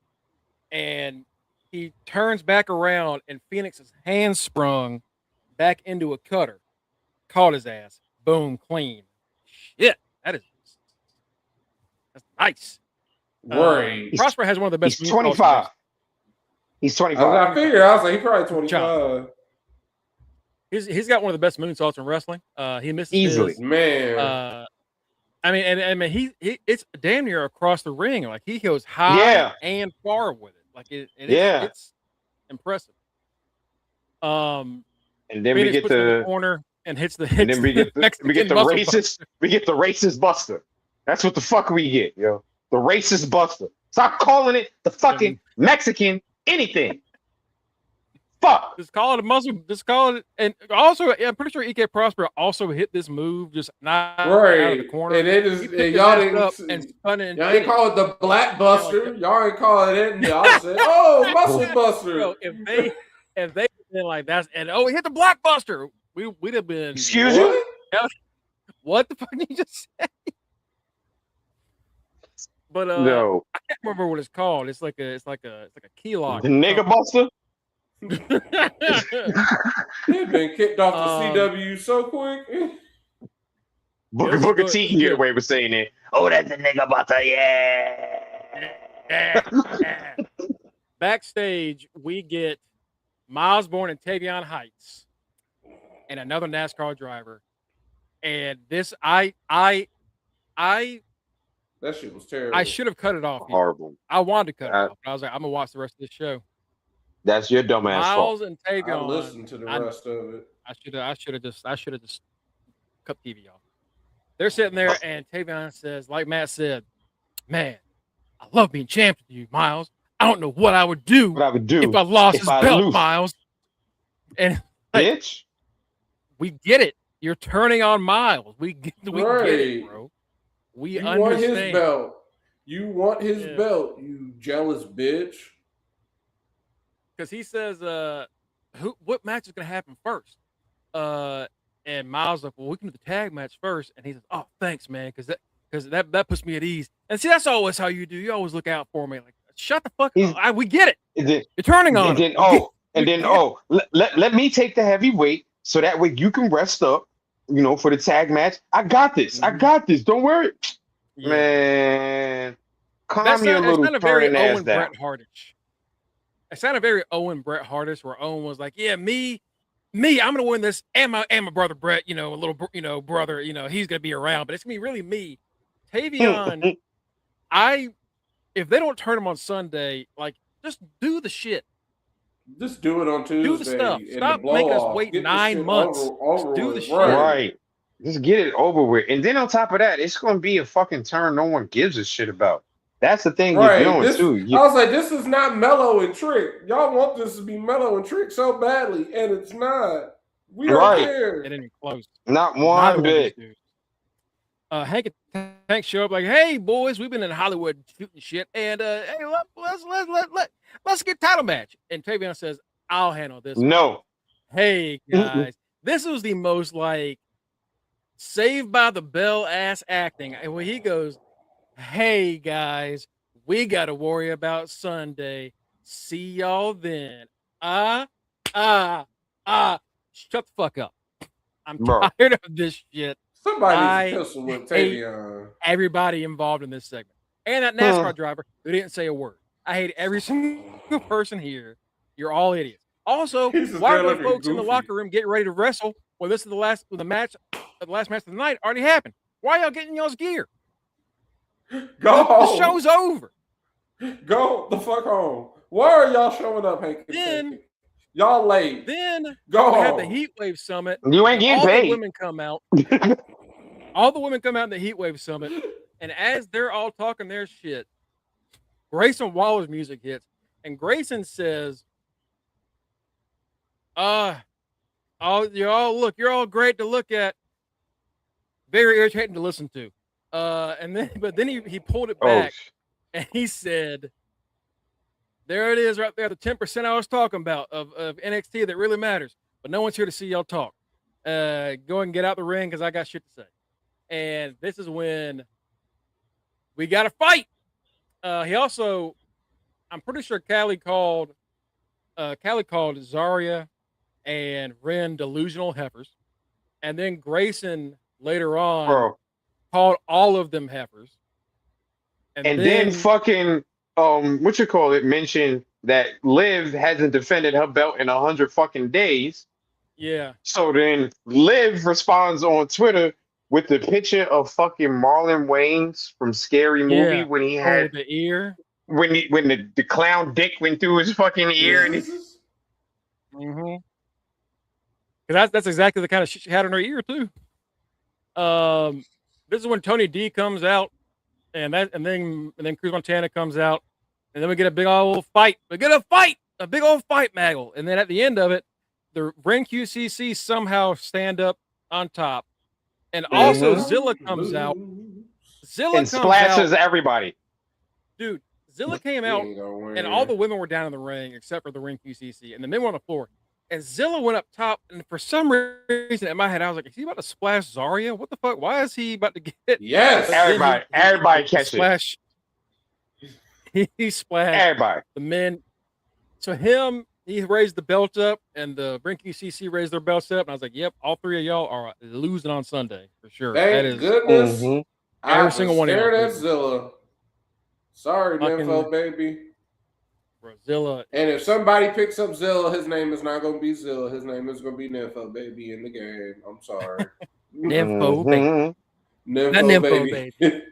and he turns back around, and Phoenix's hand sprung back into a cutter, caught his ass, boom, clean. Shit, that's nice. Right. Prosper has one of the best. He's 25. He's 25. I figured. I was like, he probably 25. He's got one of the best moonsaults in wrestling. He misses Easily. his, Man. I mean, he it's damn near across the ring. Like he goes high and far with it. Like it's impressive. And then Phoenix we get puts him in the the corner and hits the. and then we get the racist buster. we get the racist buster. That's what the fuck we get, yo. The racist buster. Stop calling it the fucking Mexican anything. Fuck. Just call it a muscle. Just call it. And also, I'm pretty sure EK Prosper also hit this move just not out of the corner. And it is y'all ain't call it the Black Buster. Y'all ain't call it it. And y'all said, "Oh, Muscle Buster." So if they been like that, and he hit the Black Buster, we'd have been. Excuse you? What the fuck did you just say? But no, I can't remember what it's called. It's like a key lock. The nigga buster. They've been kicked off the CW so quick. Booker T can get away with saying it. Oh, that's the nigga buster, yeah. Backstage, we get Miles Bourne and Tavion Heights, and another NASCAR driver. And this, that shit was terrible. I should have cut it off. Horrible. I wanted to cut it off, but I was like, I'm gonna watch the rest of this show. That's your dumbass Miles fault. and Tavion. I listened to the rest of it. I should have just cut TV off. They're sitting there, and Tavion says, like Matt said, "Man, I love being champion with you, Miles. I don't know what I would do if I lost his belt, Miles." And bitch, we get it. You're turning on Miles. We get it, bro. We understand. Want his belt. You want his belt, you jealous bitch. Because he says, what match is going to happen first? And Miles is like, well, we can do the tag match first. And he says, oh, thanks, man, because that puts me at ease. And see, that's always how you do. You always look out for me. Like, shut the fuck up. We get it. You're turning on him. Let me take the heavy weight so that way you can rest up, for the tag match. I got this. I got this. Don't worry. Yeah. Man, calm your little turning ass down. Bret Hartish. It sounded very Owen Bret Hartish, where Owen was like, "Yeah, me, I'm gonna win this, and my brother Bret, a little, brother, he's gonna be around, but it's gonna be really me." Tavion, if they don't turn him on Sunday, like, just do the shit. Just do it on Tuesday. Do the stuff. And Stop the making us blow-off. wait Get 9 months. Over Do the with. shit. Right. Just get it over with. And then on top of that, it's going to be a fucking turn no one gives a shit about. That's the thing you're doing, too. I was like, this is not Mellow and Trick. Y'all want this to be Mellow and Trick so badly, and it's not. We don't care. It ain't even close. Not one bit. Hank and Tank show up like, hey, boys, we've been in Hollywood shooting shit, and hey, let's get title match. And Tavion says, I'll handle this. No. Hey, guys. This was the most, like, Saved by the Bell ass acting. And when he goes, hey, guys, we got to worry about Sunday. See y'all then. Shut the fuck up. I'm tired of this shit. Somebody needs to with Tavion. Everybody involved in this segment. And that NASCAR driver who didn't say a word. I hate every single person here. You're all idiots. Also, why are the folks in the locker room getting ready to wrestle when this is the last match of the night already happened? Why y'all getting y'all's gear? Go home. The show's over. Go the fuck home. Why are y'all showing up, Hank? Then y'all late. Then go we home. had the Heat Wave Summit. You ain't getting paid. The women come out. All the women come out in the Heat Wave Summit, and as they're all talking their shit, Grayson Waller's music hits, and Grayson says, you're all great to look at, very irritating to listen to. But then he pulled it back, and he said, there it is right there, the 10% I was talking about of NXT that really matters, but no one's here to see y'all talk. Go and get out the ring because I got shit to say. And this is when we got to fight. He also, I'm pretty sure Callie called Zarya and Ren delusional heifers. And then Grayson later on called all of them heifers. And then fucking, mentioned that Liv hasn't defended her belt in 100 fucking days. Yeah. So then Liv responds on Twitter with the picture of fucking Marlon Wayans from Scary Movie when he had the ear. When the clown dick went through his fucking ear. And that's exactly the kind of shit she had in her ear too. This is when Tony D comes out, and then Cruz Montana comes out, and then we get a big old fight. A big old fight, Maggle. And then at the end of it, the Ren QCC somehow stand up on top. And also Zilla comes out. And splashes everybody. Dude, Zilla came out, and all the women were down in the ring except for the Ren QCC, and the men were on the floor. And Zilla went up top, and for some reason in my head, I was like, is he about to splash Zarya? What the fuck? Why is he about to get... Yes! Everybody catch it. He splashed everybody. The men. So he raised the belt up, and the Ren QCC raised their belts up, and I was like, yep, all three of y'all are losing on Sunday, for sure. Thank goodness. Every single one of you. At Zilla. Sorry, Nympho, baby. Zilla. And if somebody picks up Zilla, his name is not going to be Zilla. His name is going to be Nympho, baby, in the game. I'm sorry. Nympho, baby. Nympho, baby.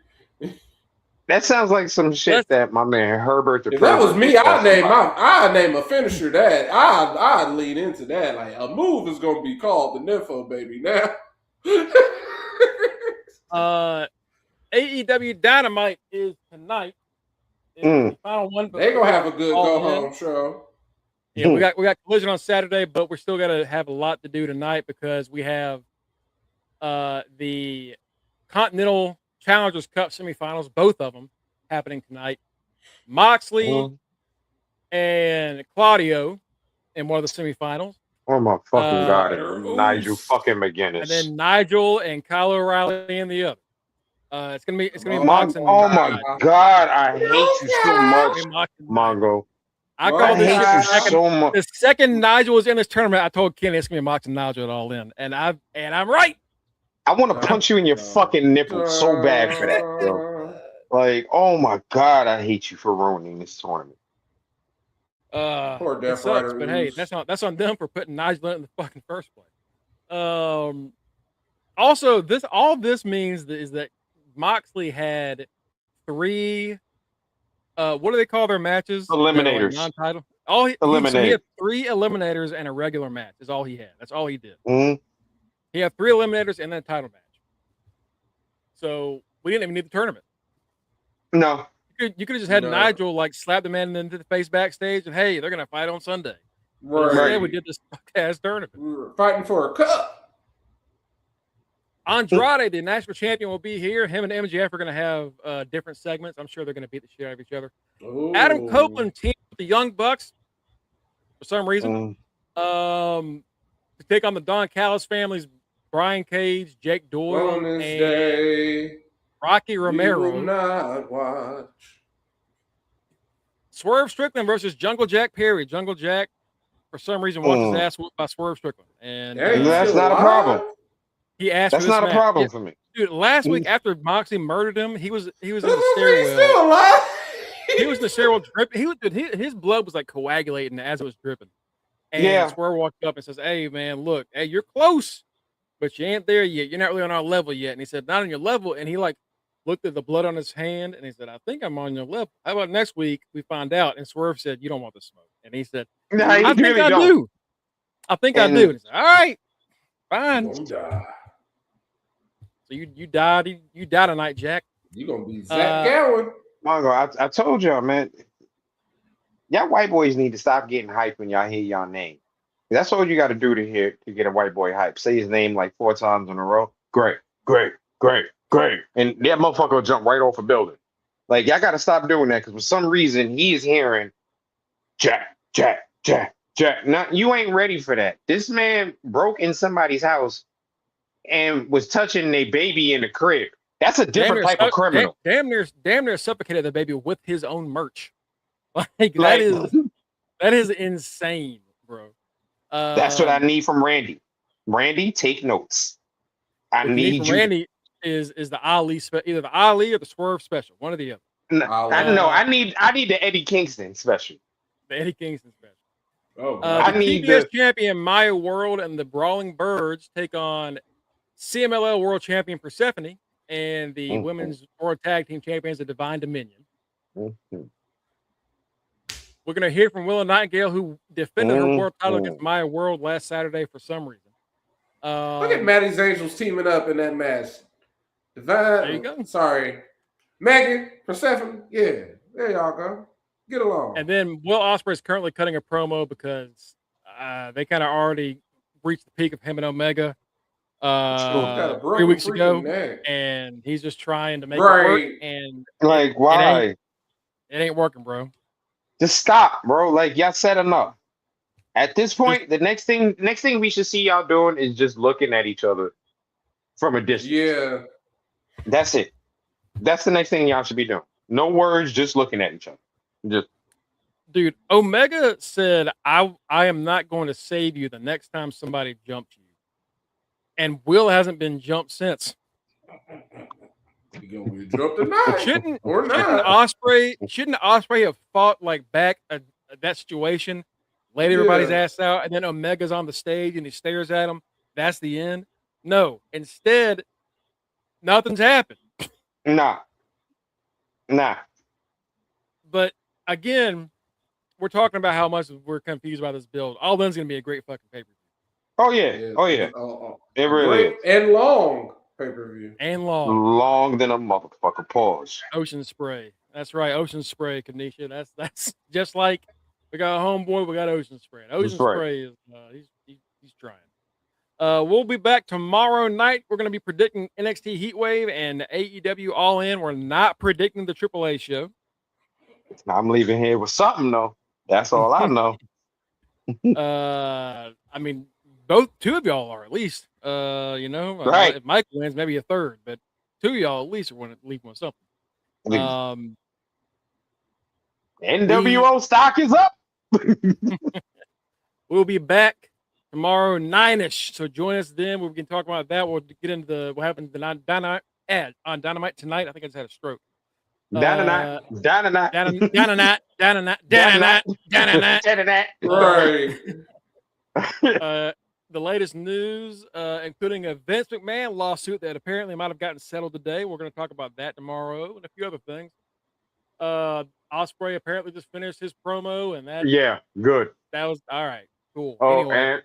That sounds like some shit that my man Herbert. If that was me, I'd name a finisher that. I'd lean into that. Like a move is going to be called the Nympho, baby. Now. AEW Dynamite is tonight. The final one. They're gonna have a good go-home show. Yeah, we got Collision on Saturday, but we're still gonna have a lot to do tonight because we have the Continental Challengers Cup semifinals, both of them happening tonight. Moxley and Claudio in one of the semifinals. Oh my fucking god! Nigel fucking McGuinness. And then Nigel and Kyle O'Reilly in the other. It's gonna be Mox. Oh my god! I hate you so much, Mongo. I call this shit so much. The second Nigel was in this tournament, I told Kenny it's gonna be Mox and Nigel at All In, and I'm right. I want to punch you in your fucking nipple so bad for that, bro. Like, oh my god, I hate you for ruining this tournament. Poor Death sucks, but hey, that's on them for putting Nigel in the fucking first place. Also, all this means is that Moxley had 3 what do they call their matches? Eliminators. Non-title. So he eliminated. had 3 eliminators and a regular match. Is all he had. That's all he did. Mhm. He had 3 eliminators and then a title match. So we didn't even need the tournament. No, You could have just had No. Nigel like slap the man into the face backstage and hey, they're gonna fight on Sunday. But Right. instead, we did this ass tournament. We were fighting for a cup. Andrade, the national champion, will be here. Him and MJF are going to have different segments. I'm sure they're going to beat the shit out of each other. Ooh. Adam Copeland teamed with the Young Bucks for some reason to take on the Don Callis families, Brian Cage, Jake Doyle, On this and day, Rocky we will Romero. not watch. Swerve Strickland versus Jungle Jack Perry. Jungle Jack, for some reason, wants his ass whooped by Swerve Strickland. And Hey, he's that's still not a alive? problem. he asked That's for this not a match. problem Yeah, for me. dude, last week after Moxley murdered him, he was in the He's stairwell. still alive. He was in the stairwell dripping. His blood was like coagulating as it was dripping. And Yeah. Swerve walked up and says, "Hey man, look, hey, you're close, but you ain't there yet. You're not really on our level yet." And he said, "Not on your level." And he like looked at the blood on his hand and he said, "I think I'm on your level. How about next week we find out?" And Swerve said, "You don't want the smoke." And he said, No, "I you think really I don't. do. I think I And- do." And he said, "All right, fine." Gonna die. So you died. You died tonight, Jack. You gonna be Zach Gowen. Mongo, I told y'all, man. Y'all white boys need to stop getting hype when y'all hear y'all name. That's all you got to do to get a white boy hype. Say his name like 4 times in a row. Great, great, great, great, and that motherfucker will jump right off a building. Like y'all got to stop doing that because for some reason he is hearing Jack, Jack, Jack, Jack. Now you ain't ready for that. This man broke in somebody's house and was touching their baby in the crib. That's a different type of criminal. Damn near suffocated the baby with his own merch. Like that is insane, bro. That's what I need from Randy. Randy, take notes. I What you need from you. Randy is the Ali either the Ali or the Swerve special, one or the other. I need the Eddie Kingston special. The Eddie Kingston special. Oh, The TBS champion Maya World and the Brawling Birds take on CMLL World Champion Persephone and the Women's World Tag Team Champions, the Divine Dominion. We're going to hear from Willow Nightingale, who defended her world title against Maya World last Saturday for some reason. Look at Maddie's Angels teaming up in that match. Divine. There you go. Sorry. Megan, Persephone. Yeah, there y'all go. Get along. And then Will Ospreay is currently cutting a promo because they kind of already reached the peak of him and Omega 3 weeks ago. And he's just trying to make it work. And like, why? It ain't working, bro. Just stop, bro. Like y'all said enough. At this point, the next thing we should see y'all doing is just looking at each other from a distance. Yeah. That's it. That's the next thing y'all should be doing. No words, just looking at each other. Just dude, Omega said, I am not going to save you the next time somebody jumps you. And Will hasn't been jumped since. You're gonna drop tonight. Shouldn't Ospreay have fought like back that situation, laid everybody's ass out, and then Omega's on the stage and he stares at him? That's the end. No, instead, nothing's happened. Nah. But again, we're talking about how much we're confused by this build. All in's gonna be a great fucking pay-per-view. Oh yeah. It really is. And long pay-per-view. And long. Long than a motherfucker. Pause. Ocean Spray. That's right. Ocean Spray, Kanisha. That's just like we got a homeboy, we got Ocean Spray. And Ocean Spray is he's trying. We'll be back tomorrow night. We're going to be predicting NXT Heatwave and AEW All In. We're not predicting the AAA show. I'm leaving here with something though. That's all I know. I mean, two of y'all are at least. Right. If Mike wins, maybe a third, but two of y'all at least are going to leave with something. NWO stock is up. We'll be back tomorrow 9-ish. So join us then. We can talk about that. We'll get into what happened to Dynamite on Dynamite tonight. I think I just had a stroke. Dynamite. Right. The latest news, including a Vince McMahon lawsuit that apparently might have gotten settled today. We're going to talk about that tomorrow and a few other things. Ospreay apparently just finished his promo, and that Yeah, good. that was all right. Cool. Oh, Anyway, and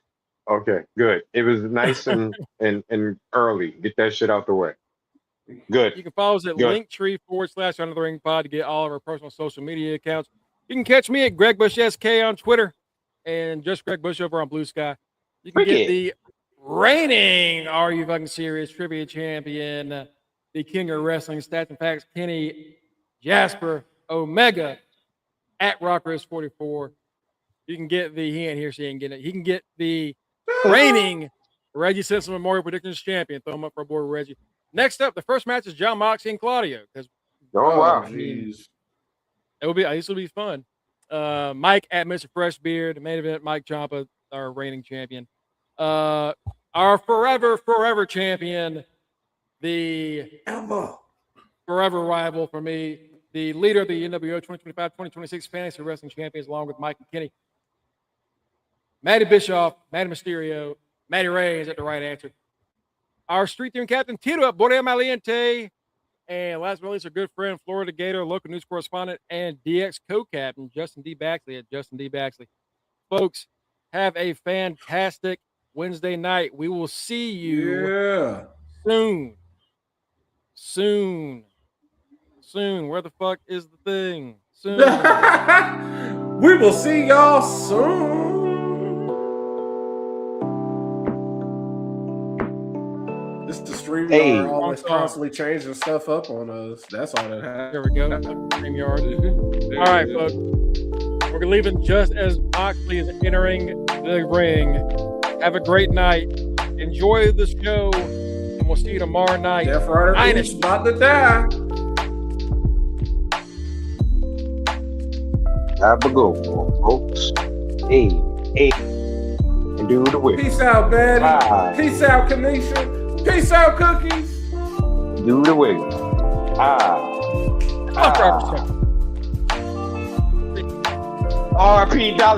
okay, good. It was nice and early. Get that shit out the way. Good. you can follow us at Good. linktree/Under the Ring Pod to get all of our personal social media accounts. You can catch me at Greg Bush SK on Twitter and just Greg Bush over on Blue Sky. You can get the reigning Are You Fucking Serious Trivia Champion, the King of Wrestling Stats and Facts, Kenny Jasper Omega at Rockers44. You can get he ain't here, so he ain't getting it. He can get the reigning Reggie Simpson Memorial Predictions Champion. Throw him up for a board with Reggie. Next up, the first match is John Moxley and Claudio. Because Oh wow. Jeez. this will be fun. Mike at Mr. Freshbeard, the main event, Mike Ciampa, our reigning champion. Our forever champion, the forever rival for me, the leader of the NWO 2025-2026 Fantasy Wrestling Champions, along with Mike and Kenny. Matty Bischoff, Matty Mysterio, Matty Ray is at the right answer. Our street team captain, Tito at Border Maliente. And last but not least, our good friend, Florida Gator, local news correspondent, and DX co-captain, Justin D. Baxley at Justin D. Baxley. Folks, have a fantastic Wednesday night. We will see you soon. Where the fuck is the thing? Soon. We will see y'all soon. This is the StreamYard Hey. always constantly changing stuff up on us. That's all that happens. There we go. StreamYard. All right, folks. We're leaving just as Moxley is entering the ring. Have a great night. Enjoy the show, and we'll see you tomorrow night. Death Rider is about to die. Have a good one, folks. Hey, and do the whip. Peace out, Betty. Bye. Peace out, Kanisha. Peace out, Cookies. Do the whip. Fuck Robert Smith. R.P. Dollar.